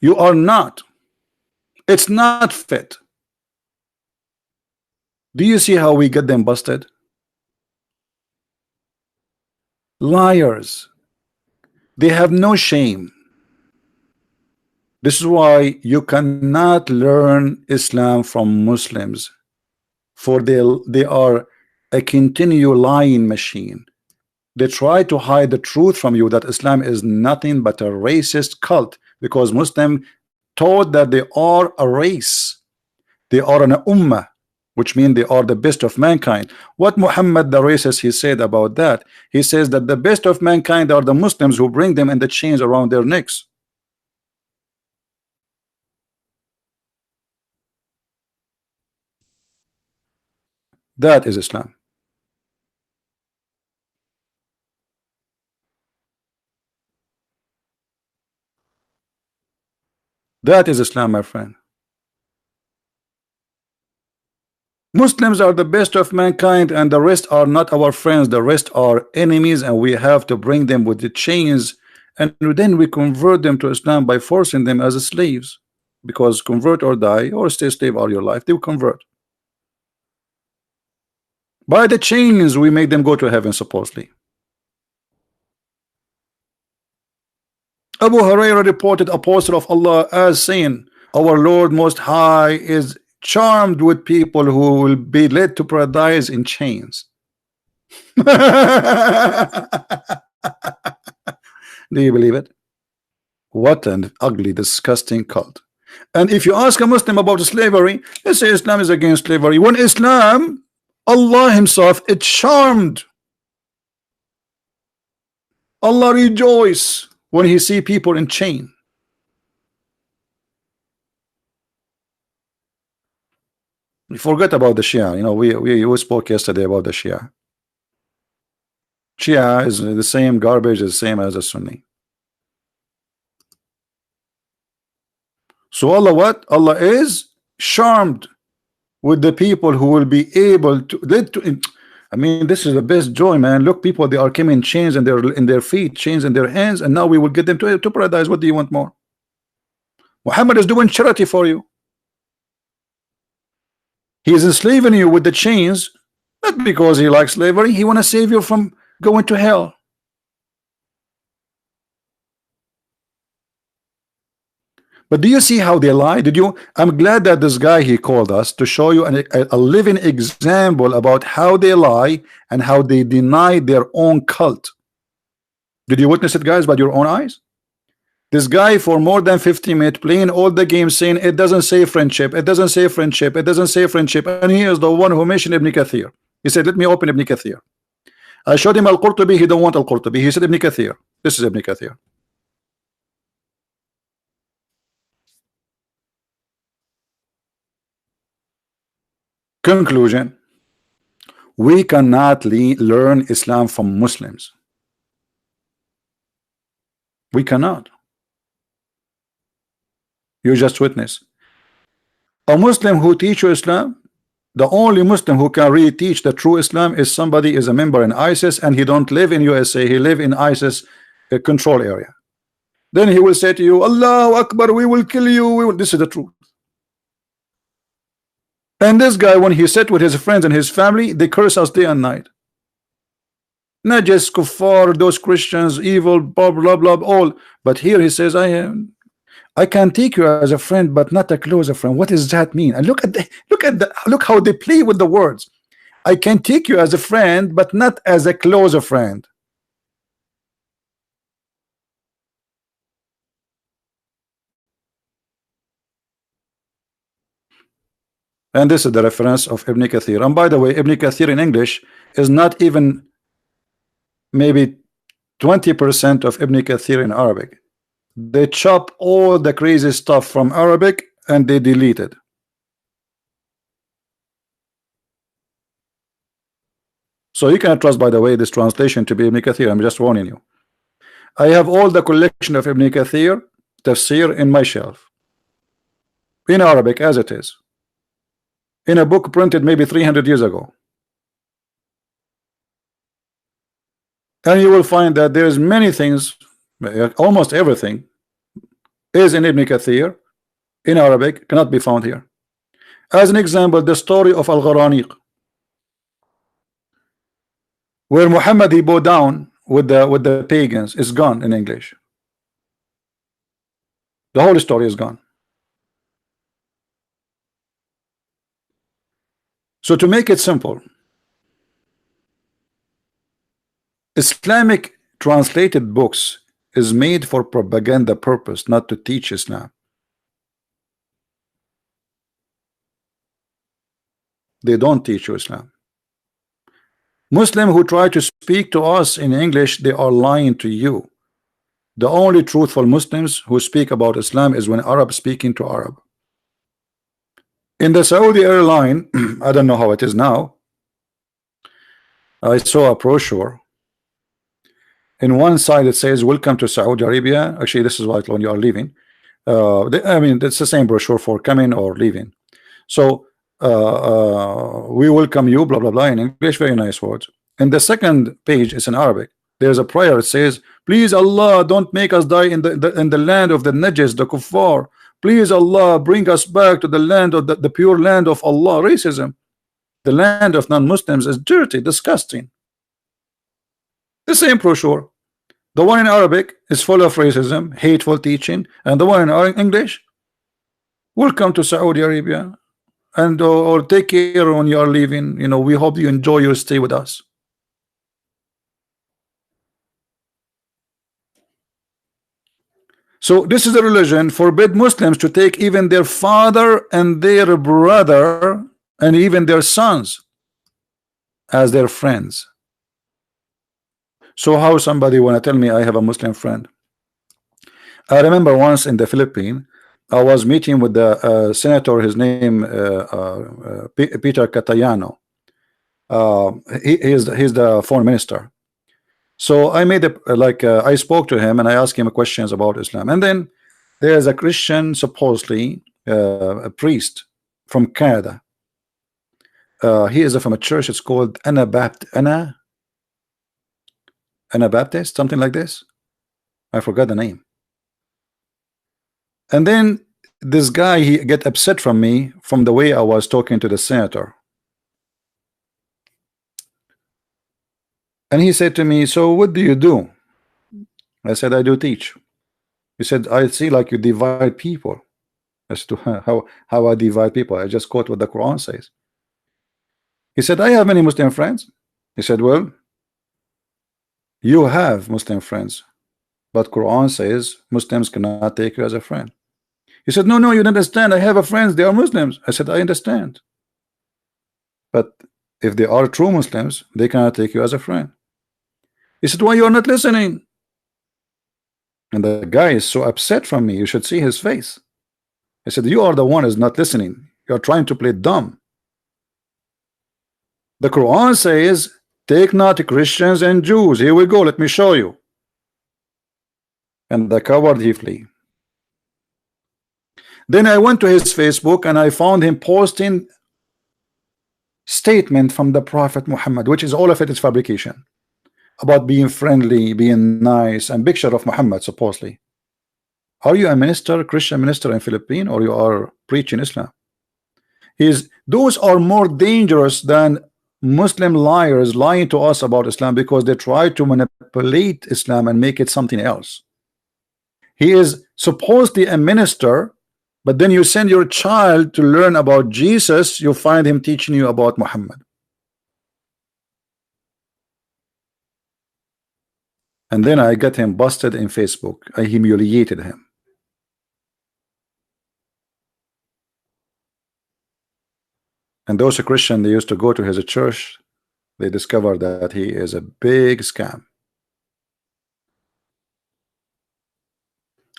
A: You are not. It's not fit. Do you see how we get them busted? Liars. They have no shame. This is why you cannot learn Islam from Muslims, for they are a continual lying machine. They try to hide the truth from you that Islam is nothing but a racist cult, because Muslim taught that they are a race, they are an ummah, which means they are the best of mankind. What Muhammad the racist he said about that? He says that the best of mankind are the Muslims who bring them in the chains around their necks. That is Islam. That is Islam, my friend. Muslims are the best of mankind, and the rest are not our friends. The rest are enemies, and we have to bring them with the chains, and then we convert them to Islam by forcing them as slaves, because convert or die or stay slave all your life. They will convert. By the chains we make them go to heaven, supposedly. Abu Hurairah reported Apostle of Allah as saying, our Lord Most High is charmed with people who will be led to paradise in chains. Do you believe it? What an ugly, disgusting cult. And if you ask a Muslim about slavery, they say Islam is against slavery. When Islam, Allah himself is charmed. Allah rejoice when he see people in chain. We forget about the Shia. You know, we spoke yesterday about the Shia. Shia is the same garbage, the same as a Sunni. So Allah what? Allah is charmed with the people who will be able to I mean, this is the best joy, man. Look, people, they are coming in chains and they're in their feet, chains in their hands, and now we will get them to paradise. What do you want more? Muhammad is doing charity for you. He is enslaving you with the chains, not because he likes slavery. He want to save you from going to hell. But do you see how they lie? I'm glad that this guy he called us to show you a living example about how they lie and how they deny their own cult. Did you witness it, guys, by your own eyes? This guy for more than 50 minutes playing all the games, saying it doesn't say friendship, it doesn't say friendship, it doesn't say friendship, and he is the one who mentioned Ibn Kathir. He said, let me open Ibn Kathir. I showed him Al-Qurtubi, he don't want Al-Qurtubi, he said Ibn Kathir. This is Ibn Kathir. Conclusion: we cannot learn Islam from Muslims. We cannot. You just witness a Muslim who teach you Islam. The only Muslim who can really teach the true Islam is somebody is a member in ISIS and he don't live in USA, he live in ISIS control area. Then he will say to you, Allahu Akbar, we will kill you. This is the truth. And this guy, when he sat with his friends and his family, they curse us day and night. Not just kuffar, those Christians, evil, blah blah blah, all. But here he says, I can take you as a friend, but not a closer friend. What does that mean? And look how they play with the words. I can take you as a friend, but not as a closer friend. And this is the reference of Ibn Kathir. And by the way, Ibn Kathir in English is not even maybe 20% of Ibn Kathir in Arabic. They chop all the crazy stuff from Arabic and they delete it. So you cannot trust, by the way, this translation to be Ibn Kathir. I'm just warning you. I have all the collection of Ibn Kathir tafsir in my shelf, in Arabic as it is, in a book printed maybe 300 years ago. And you will find that there's many things, almost everything is in Ibn Kathir in Arabic, cannot be found here. As an example, the story of Al-Gharaniq, where Muhammad he bowed down with the pagans, is gone in English. The whole story is gone. So to make it simple, Islamic translated books is made for propaganda purpose, not to teach Islam. They don't teach you Islam. Muslims who try to speak to us in English, they are lying to you. The only truthful Muslims who speak about Islam is when Arab speaking to Arab. In the Saudi airline, I don't know how it is now, I saw a brochure. In one side it says welcome to Saudi Arabia. Actually, this is what when you are leaving. I mean, it's the same brochure for coming or leaving. So we welcome you, blah blah blah, in English, very nice words. And the second page is in Arabic. There's a prayer. It says, please Allah, don't make us die in the land of the Najis, the Kuffar. Please Allah, bring us back to the land of the pure land of Allah. Racism, the land of non-Muslims, is dirty, disgusting. The same brochure. The one in Arabic is full of racism, hateful teaching, and the one in English, welcome to Saudi Arabia, and or take care when you are leaving. You know, we hope you enjoy your stay with us. So this is a religion forbid Muslims to take even their father and their brother and even their sons as their friends. So how somebody wanna tell me I have a Muslim friend? I remember once in the Philippines, I was meeting with the senator. His name Peter Catayano. He's the foreign minister. So I made I spoke to him and I asked him questions about Islam. And then there's a Christian, supposedly a priest from Canada. He is from a church. It's called Anabaptist, something like this. I forgot the name. And then this guy, he get upset from me from the way I was talking to the senator. And he said to me, so what do you do? I said, I do teach. He said, I see like you divide people. As to how I divide people. I just quote what the Quran says. He said, I have many Muslim friends. He said, well, you have Muslim friends, but Quran says Muslims cannot take you as a friend. He said, no, you don't understand. I have a friends, they are Muslims. I said, I understand. But if they are true Muslims, they cannot take you as a friend. He said, why you are not listening? And the guy is so upset from me. You should see his face. I said, you are the one who's not listening. You're trying to play dumb. The Quran says, take not Christians and Jews. Here we go. Let me show you. And the coward, he flee. Then I went to his Facebook and I found him posting statement from the Prophet Muhammad, which is all of it is fabrication, about being friendly, being nice, and picture of Muhammad supposedly. Are you a minister, Christian minister in Philippines, or you are preaching Islam? Those are more dangerous than Muslim liars lying to us about Islam, because they try to manipulate Islam and make it something else. He is supposedly a minister, but then you send your child to learn about Jesus, you find him teaching you about Muhammad. And then I got him busted in Facebook. I humiliated him. And those Christians, they used to go to his church, they discovered that he is a big scam.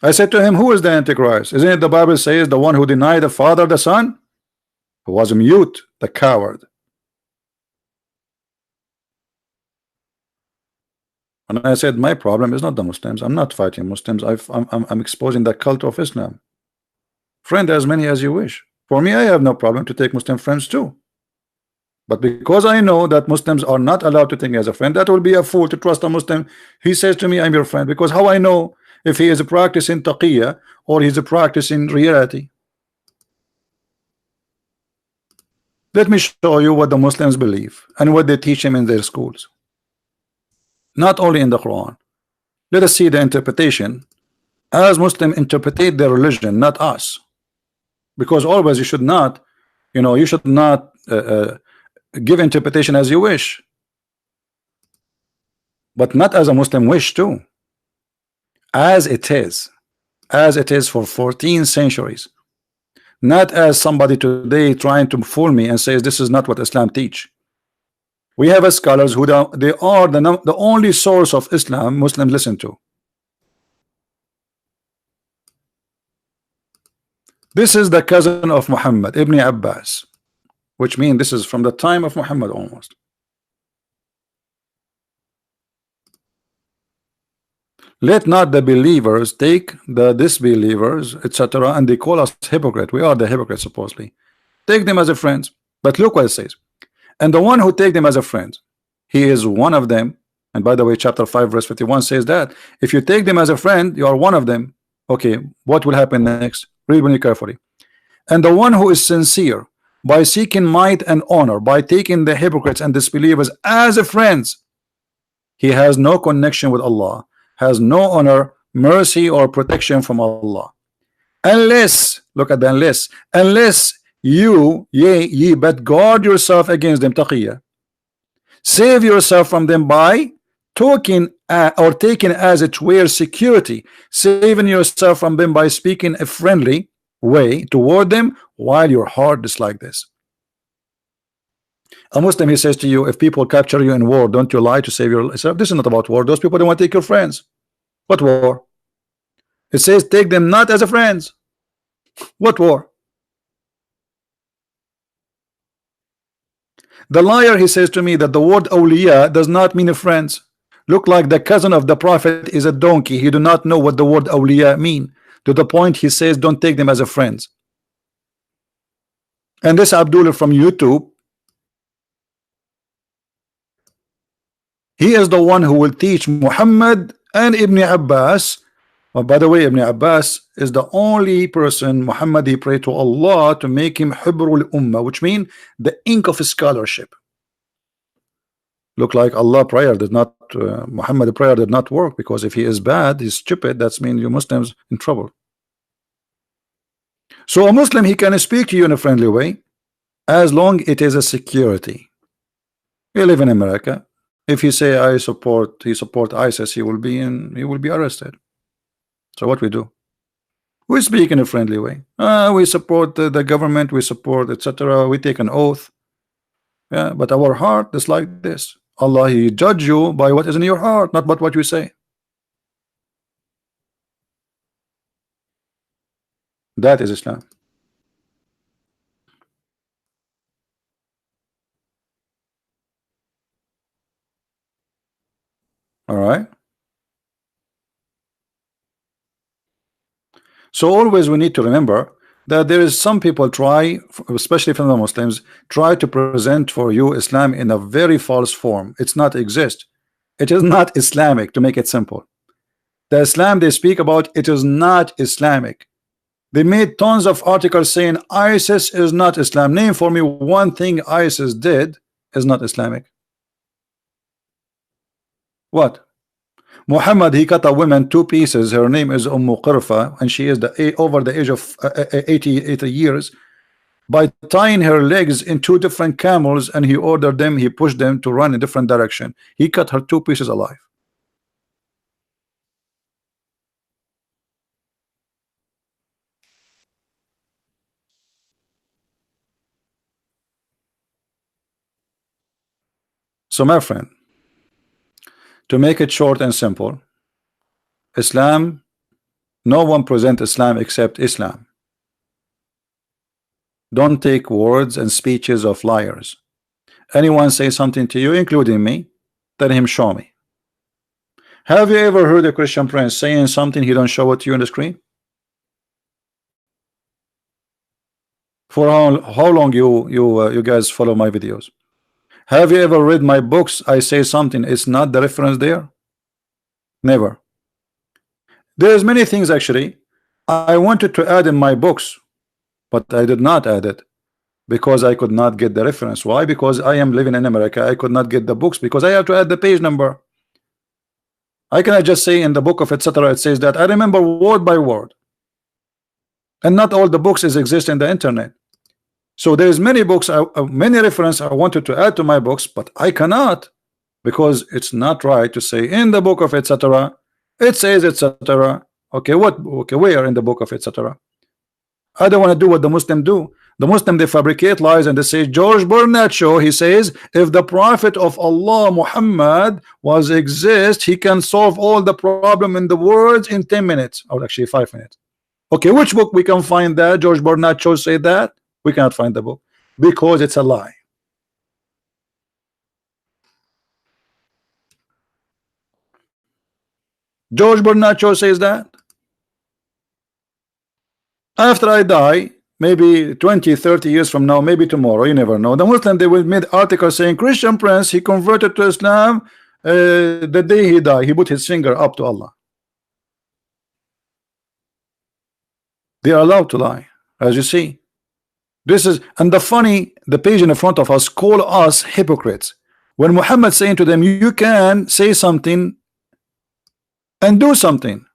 A: I said to him, who is the Antichrist? Isn't it the Bible says the one who denied the Father, the Son? Who was mute, the coward. And I said, my problem is not the Muslims. I'm not fighting Muslims. I'm exposing the cult of Islam. Friend, as many as you wish. For me, I have no problem to take Muslim friends too. But because I know that Muslims are not allowed to take me as a friend, that will be a fool to trust a Muslim. He says to me, I'm your friend. Because how I know if he is practicing taqiyya or he's practicing reality? Let me show you what the Muslims believe and what they teach him in their schools. Not only in the Quran. Let us see the interpretation as Muslims interpret their religion, not us. Because always you should not, you should not give interpretation as you wish, but not as a Muslim wish too. As it is for 14 centuries, not as somebody today trying to fool me and says this is not what Islam teach. We have scholars who they are the only source of Islam Muslims listen to. This is the cousin of Muhammad, Ibn Abbas, which means this is from the time of Muhammad almost. Let not the believers take the disbelievers, etc., and they call us hypocrite. We are the hypocrites supposedly. Take them as a friend. But look what it says. And the one who take them as a friend, he is one of them. And by the way, chapter 5 verse 51 says that if you take them as a friend, you are one of them. Okay, what will happen next? Read with me carefully. And the one who is sincere by seeking might and honor, by taking the hypocrites and disbelievers as a friends, he has no connection with Allah, has no honor, mercy, or protection from Allah. Unless, look at the unless you, ye but guard yourself against them, taqiyya. Save yourself from them by talking or taking as it were security, saving yourself from them by speaking a friendly way toward them while your heart is like this. A Muslim, he says to you, if people capture you in war, don't you lie to save yourself? This is not about war. Those people don't want to take your friends. What war? It says take them not as a friends. What war? The liar, he says to me that the word awliya does not mean friends. Look like the cousin of the Prophet is a donkey. He do not know what the word awliya mean. To the point he says don't take them as a friends. And this Abdullah from YouTube, he is the one who will teach Muhammad and Ibn Abbas. Well, by the way, Ibn Abbas is the only person Muhammad he prayed to Allah to make him Hibrul Ummah, which means the ink of scholarship. Look like Allah prayer did not, Muhammad prayer did not work, because if he is bad, he's stupid, that means you Muslims in trouble. So a Muslim, he can speak to you in a friendly way as long it is a security. We live in America. If he say he support ISIS, he will be arrested. So what we do? We speak in a friendly way. We support the government, we support etc. We take an oath. Yeah, but our heart is like this. Allah, He judge you by what is in your heart, not by what you say. That is Islam. All right. So always we need to remember that there is some people try, especially from the Muslims, try to present for you Islam in a very false form. It's not exist. It is not Islamic, to make it simple. The Islam they speak about, it is not Islamic. They made tons of articles saying ISIS is not Islam. Name for me one thing ISIS did is not Islamic. What? Muhammad, he cut a woman 2 pieces. Her name is Qurfa, and she is over the age of 80 years, by tying her legs in 2 different camels, and he ordered them, he pushed them to run in different direction. He cut her 2 pieces alive. So my friend, to make it short and simple, Islam, no one present Islam except Islam. Don't take words and speeches of liars. Anyone say something to you, including me, let him show me. Have you ever heard a Christian prince saying something he don't show it to you on the screen? For how long you guys follow my videos? Have you ever read my books? I say something, it's not the reference there. Never. There's many things actually I wanted to add in my books, but I did not add it because I could not get the reference. Why? Because I am living in America. I could not get the books because I have to add the page number. I cannot just say in the book of etc. it says that. I remember word by word, and not all the books exist in the internet. So there's many books, many reference I wanted to add to my books, but I cannot because it's not right to say in the book of etc. it says etc. Okay, what? Okay, where in the book of etc. I don't want to do what the Muslim do. The Muslim, they fabricate lies and they say George Bernard Shaw, he says if the Prophet of Allah Muhammad was exist, he can solve all the problem in the world in 10 minutes, or actually 5 minutes. Okay, which book we can find that George Bernard Shaw say that? We cannot find the book because it's a lie. George Bernard Shaw says that. After I die, maybe 20-30 years from now, maybe tomorrow, you never know, the Muslim, they will make articles saying Christian prince, he converted to Islam the day he died, he put his finger up to Allah. They are allowed to lie, as you see. This is, and the page in the front of us call us hypocrites. When Muhammad saying to them, you can say something and do something.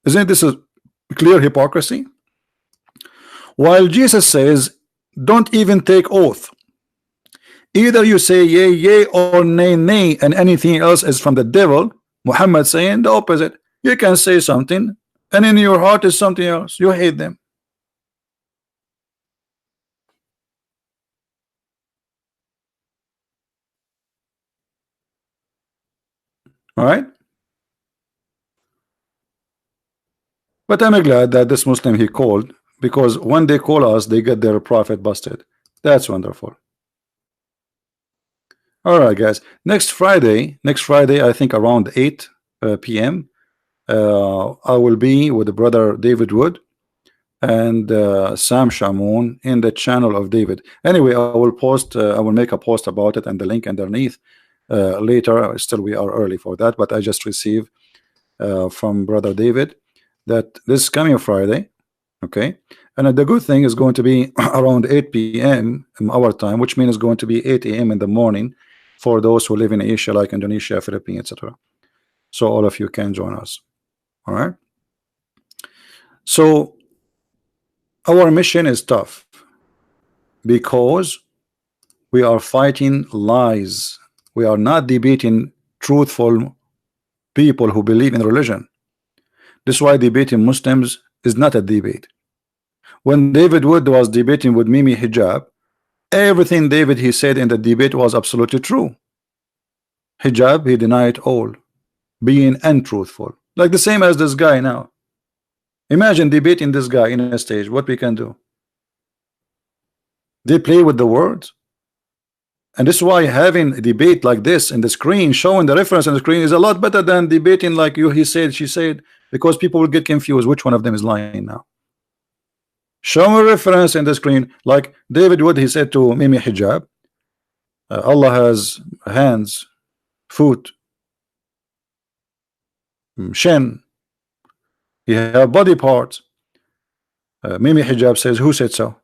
A: Isn't this a clear hypocrisy? While Jesus says, don't even take oath. Either you say yea, yea, or nay, nay, and anything else is from the devil. Muhammad saying the opposite. You can say something, and in your heart is something else. You hate them. All right. But I'm glad that this Muslim he called, because when they call us, they get their prophet busted. That's wonderful. All right, guys. Next Friday, I think around 8 p.m. I will be with the brother David Wood and Sam Shamoun in the channel of David. Anyway, I will post. I will make a post about it and the link underneath later. Still, we are early for that, but I just received from brother David that this coming Friday, okay, and the good thing is going to be around 8 p.m. in our time, which means it's going to be 8 a.m. in the morning for those who live in Asia, like Indonesia, Philippines, etc. So all of you can join us. All right. So our mission is tough because we are fighting lies. We are not debating truthful people who believe in religion. This is why debating Muslims is not a debate. When David Wood was debating with Mimi Hijab, everything David he said in the debate was absolutely true. hijab, he denied all, being untruthful. Like the same as this guy now. Imagine debating this guy in a stage. What we can do? They play with the words. And this is why having a debate like this in the screen, showing the reference on the screen, is a lot better than debating like you, he said, she said, because people will get confused which one of them is lying now. Show me a reference in the screen, like David Wood, he said to Mimi Hijab, Allah has hands, foot, shin, he have body parts. Mimi Hijab says, who said so?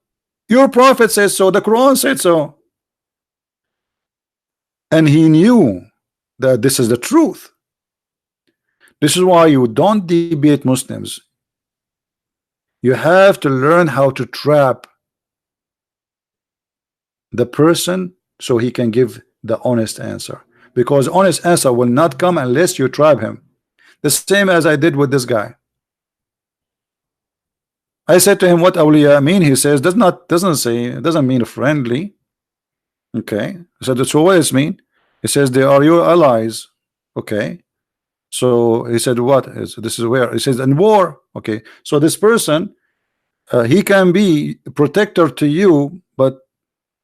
A: Your prophet says so, the Quran said so. And he knew that this is the truth. This is why you don't debate Muslims. You have to learn how to trap the person so he can give the honest answer, because honest answer will not come unless you trap him. The same as I did with this guy. I said to him, what awliya mean? He says, doesn't mean friendly. Okay, I said, so what does it mean? He says, they are your allies. Okay, so he said, what is this? Is where he says in war. Okay, so this person, he can be protector to you, but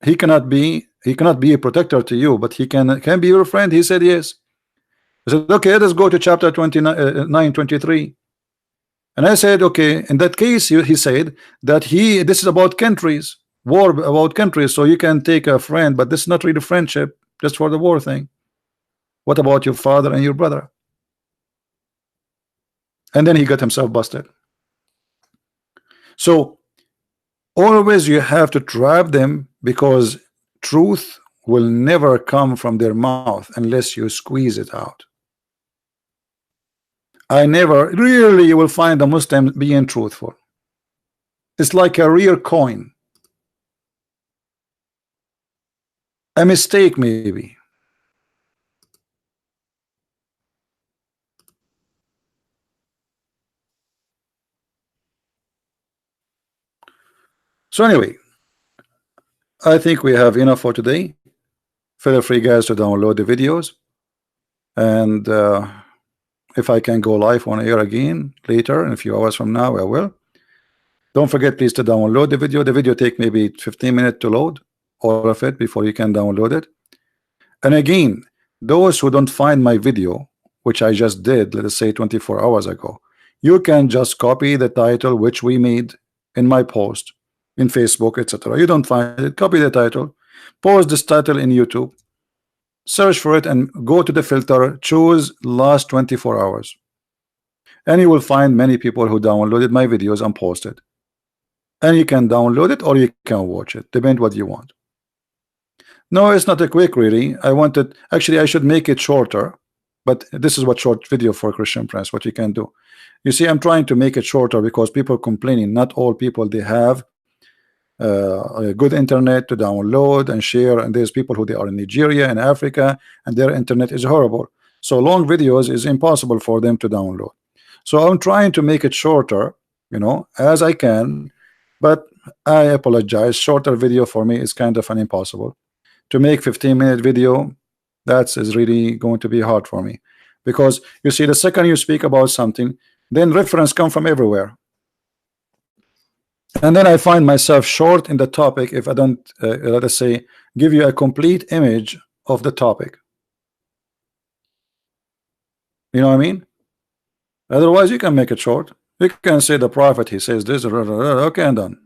A: he cannot be a protector to you, but he can be your friend. He said yes. I said, okay, let's go to chapter 29, 23. And I said, okay, in that case, he said that this is about countries, war about countries, so you can take a friend, but this is not really friendship, just for the war thing. What about your father and your brother? And then he got himself busted. So always you have to trap them, because truth will never come from their mouth unless you squeeze it out. I never really, you will find a Muslim being truthful. It's like a rare coin. A mistake maybe. So anyway, I think we have enough for today. Feel free guys to download the videos, and if I can go live on air again later in a few hours from now, I will. Don't forget please to download the video. The video take maybe 15 minutes to load all of it before you can download it. And again, those who don't find my video, which I just did, let us say 24 hours ago, you can just copy the title which we made in my post in Facebook, etc. You don't find it, copy the title, post this title in YouTube, search for it, and go to the filter, choose last 24 hours, and you will find many people who downloaded my videos and posted. And you can download it or you can watch it, depend what you want. No, it's not a quick really. I wanted, actually I should make it shorter, but this is what short video for Christian Prince, what you can do. You see, I'm trying to make it shorter because people complaining, not all people they have a good internet to download and share, and there's people who they are in Nigeria and Africa and their internet is horrible, so long videos is impossible for them to download. So I'm trying to make it shorter, you know, as I can, but I apologize, shorter video for me is kind of an impossible. To make 15-minute video, that is really going to be hard for me, because you see, the second you speak about something, then reference come from everywhere. And then I find myself short in the topic if I don't, let us say, give you a complete image of the topic. You know what I mean? Otherwise, you can make it short. You can say the prophet, he says this, okay, and done.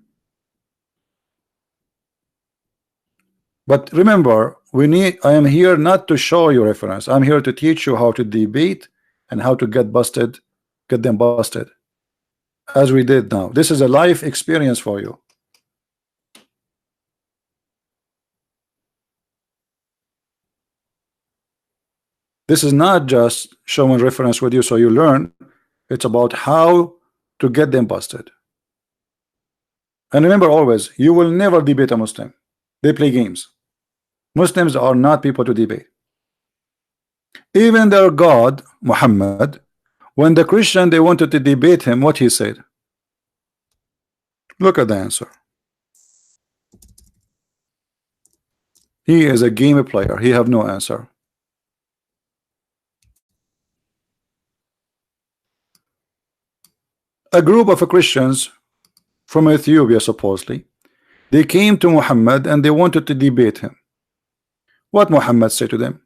A: But remember, I am here not to show you reference. I'm here to teach you how to debate and how to get them busted. As we did now. This is a life experience for you. This is not just showing reference with you so you learn. It's about how to get them busted. And remember always, you will never debate a Muslim. They play games. Muslims are not people to debate. Even their God, Muhammad, when the Christian they wanted to debate him, what he said? Look at the answer. He is a game player. He have no answer. a group of Christians from Ethiopia, supposedly, they came to Muhammad and they wanted to debate him. What Muhammad said to them?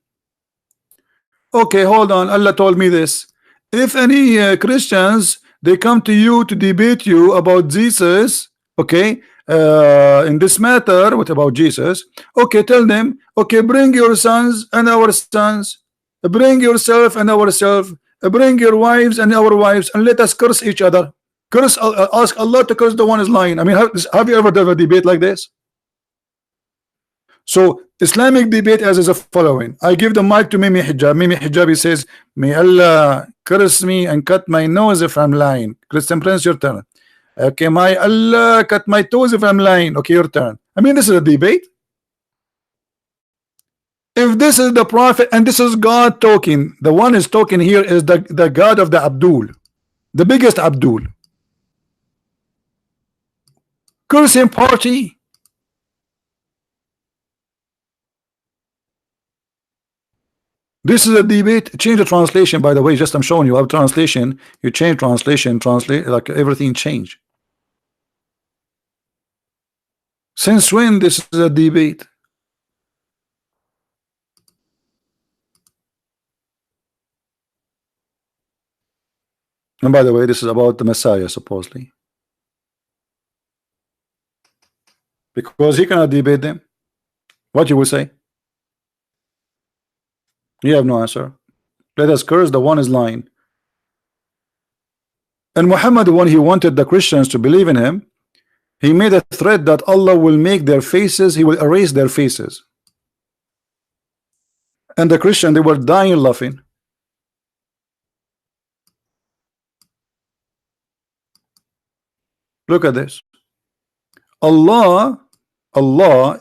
A: Okay, hold on. Allah told me this. If any Christians, they come to you to debate you about Jesus, okay, in this matter, what about Jesus? Okay, tell them, okay, bring your sons and our sons, bring yourself and ourselves, bring your wives and our wives, and let us curse each other. Curse, ask Allah to curse the one is lying. I mean, have you ever done a debate like this? So Islamic debate as is the following. I give the mic to Mimi Hijab. Mimi Hijab, he says, may Allah curse me and cut my nose if I'm lying. Christian Prince, your turn. Okay, my Allah cut my toes if I'm lying. Okay, your turn. I mean, this is a debate. If this is the Prophet and this is God talking, the one is talking here is the God of the Abdul, the biggest Abdul. Cursing party. This is a debate. Change the translation, by the way. Just I'm showing you. Have translation. You change translation, translate like everything change. Since when this is a debate? And by the way, this is about the Messiah, supposedly. Because he cannot debate them. What you will say? You have no answer. Let us curse the one is lying. And Muhammad, when he wanted the Christians to believe in him, he made a threat that Allah will make their faces, he will erase their faces. And the Christian, they were dying laughing. Look at this. Allah,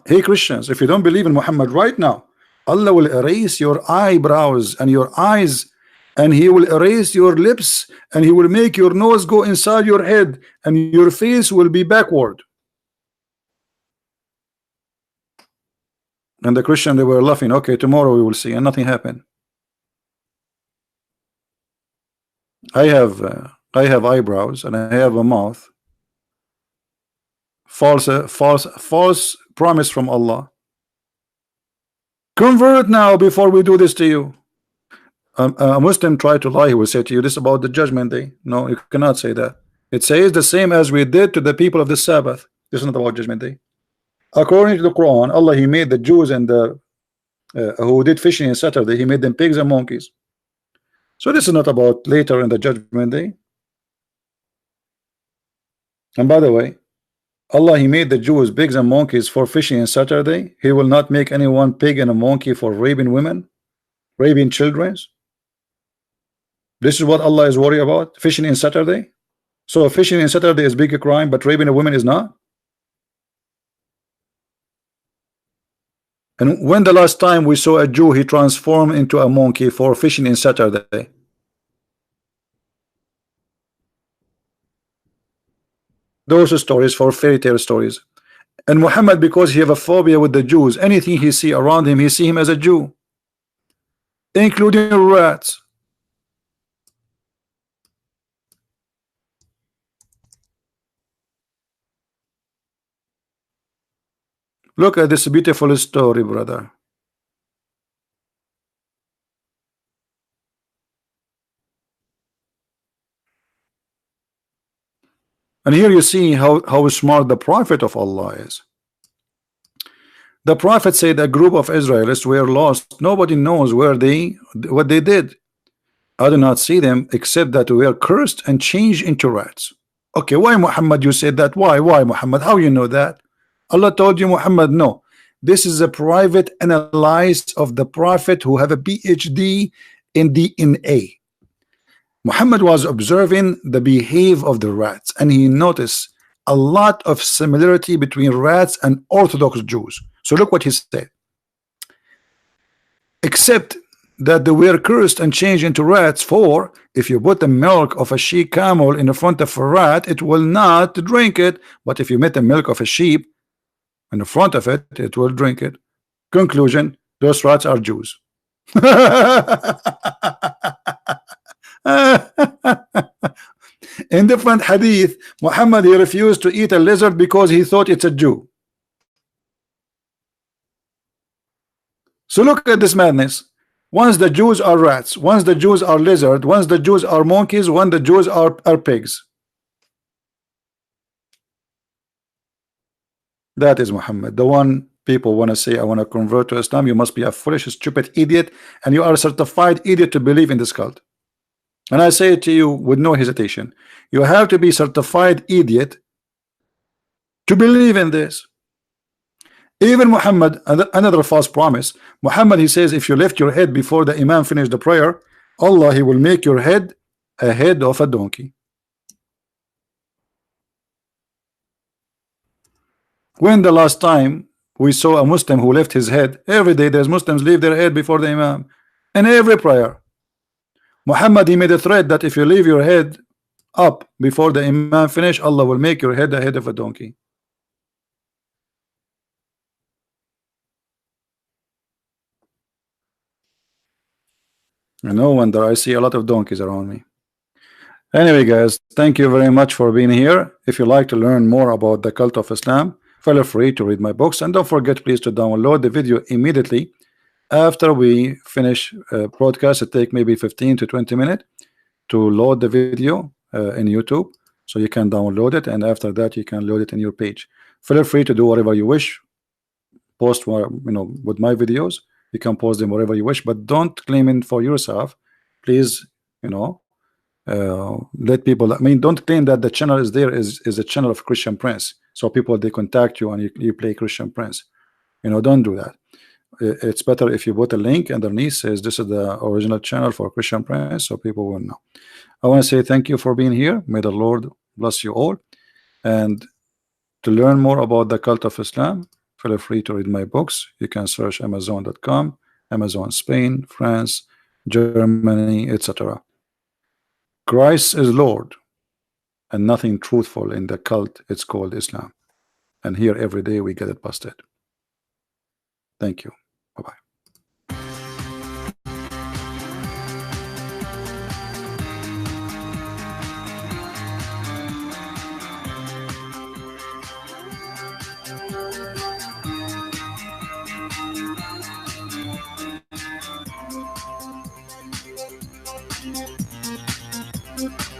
A: hey Christians, if you don't believe in Muhammad right now, Allah will erase your eyebrows and your eyes, and he will erase your lips, and he will make your nose go inside your head, and your face will be backward. And the Christian, they were laughing. Okay, tomorrow we will see, and nothing happened. I have eyebrows and I have a mouth. False promise from Allah. Convert now before we do this to you. A Muslim try to lie, he will say to you, this about the judgment day. No, you cannot say that. It says the same as we did to the people of the Sabbath. This is not about judgment day. According to the Quran, Allah, he made the Jews and the who did fishing on Saturday, he made them pigs and monkeys. So this is not about later in the judgment day. And by the way, Allah, he made the Jews pigs and monkeys for fishing on Saturday. He will not make anyone pig and a monkey for raping women, raping children. This is what Allah is worried about, fishing in Saturday. So fishing in Saturday is big a crime, but raping a woman is not. And when the last time we saw a Jew he transformed into a monkey for fishing in Saturday? Those are stories for fairy tale stories. And Muhammad, because he have a phobia with the Jews, anything he see around him, he see him as a Jew, including rats. Look at this beautiful story, brother. And here you see how smart the prophet of Allah is. The prophet said a group of Israelites were lost. Nobody knows what they did. I do not see them except that we are cursed and changed into rats. Okay, why Muhammad you said that? Why Muhammad? How you know that? Allah told you, Muhammad, no. This is a private analysis of the prophet who have a PhD in DNA. Muhammad was observing the behavior of the rats, and he noticed a lot of similarity between rats and Orthodox Jews. So look what he said. Except that they were cursed and changed into rats, for if you put the milk of a she camel in the front of a rat, it will not drink it. But if you put the milk of a sheep in the front of it, it will drink it. Conclusion, those rats are Jews. In different hadith, Muhammad, he refused to eat a lizard because he thought it's a Jew. So look at this madness. Once the Jews are rats, once the Jews are lizard, once the Jews are monkeys, once the Jews are pigs. That is Muhammad. The one people want to say, I want to convert to Islam. You must be a foolish, stupid idiot, and you are a certified idiot to believe in this cult. And I say it to you with no hesitation. You have to be certified idiot to believe in this. Even Muhammad, another false promise. Muhammad, he says, if you lift your head before the Imam finish the prayer, Allah, he will make your head a head of a donkey. When the last time we saw a Muslim who left his head? Every day there's Muslims leave their head before the Imam in every prayer. Muhammad, he made a threat that if you leave your head up before the Imam finish, Allah will make your head a head of a donkey. No wonder I see a lot of donkeys around me. Anyway, guys, thank you very much for being here. If you like to learn more about the cult of Islam, feel free to read my books, and don't forget please to download the video immediately after we finish broadcast. It take maybe 15 to 20 minutes to load the video in YouTube, so you can download it, and after that you can load it in your page. Feel free to do whatever you wish, post what, with my videos. You can post them wherever you wish, but don't claim it for yourself, please. Let people, don't claim that the channel is there is a channel of Christian Prince, so people they contact you and you play Christian Prince. Don't do that. It's better if you put a link underneath says this is the original channel for Christian Prince, so people will know. I want to say thank you for being here. May the Lord bless you all, and to learn more about the cult of Islam, feel free to read my books. You can search Amazon.com, Amazon Spain, France, Germany, etc. Christ is Lord, and nothing truthful in the cult. It's called Islam, and here every day we get it busted. Thank you. Bye-bye.
D: Thank you.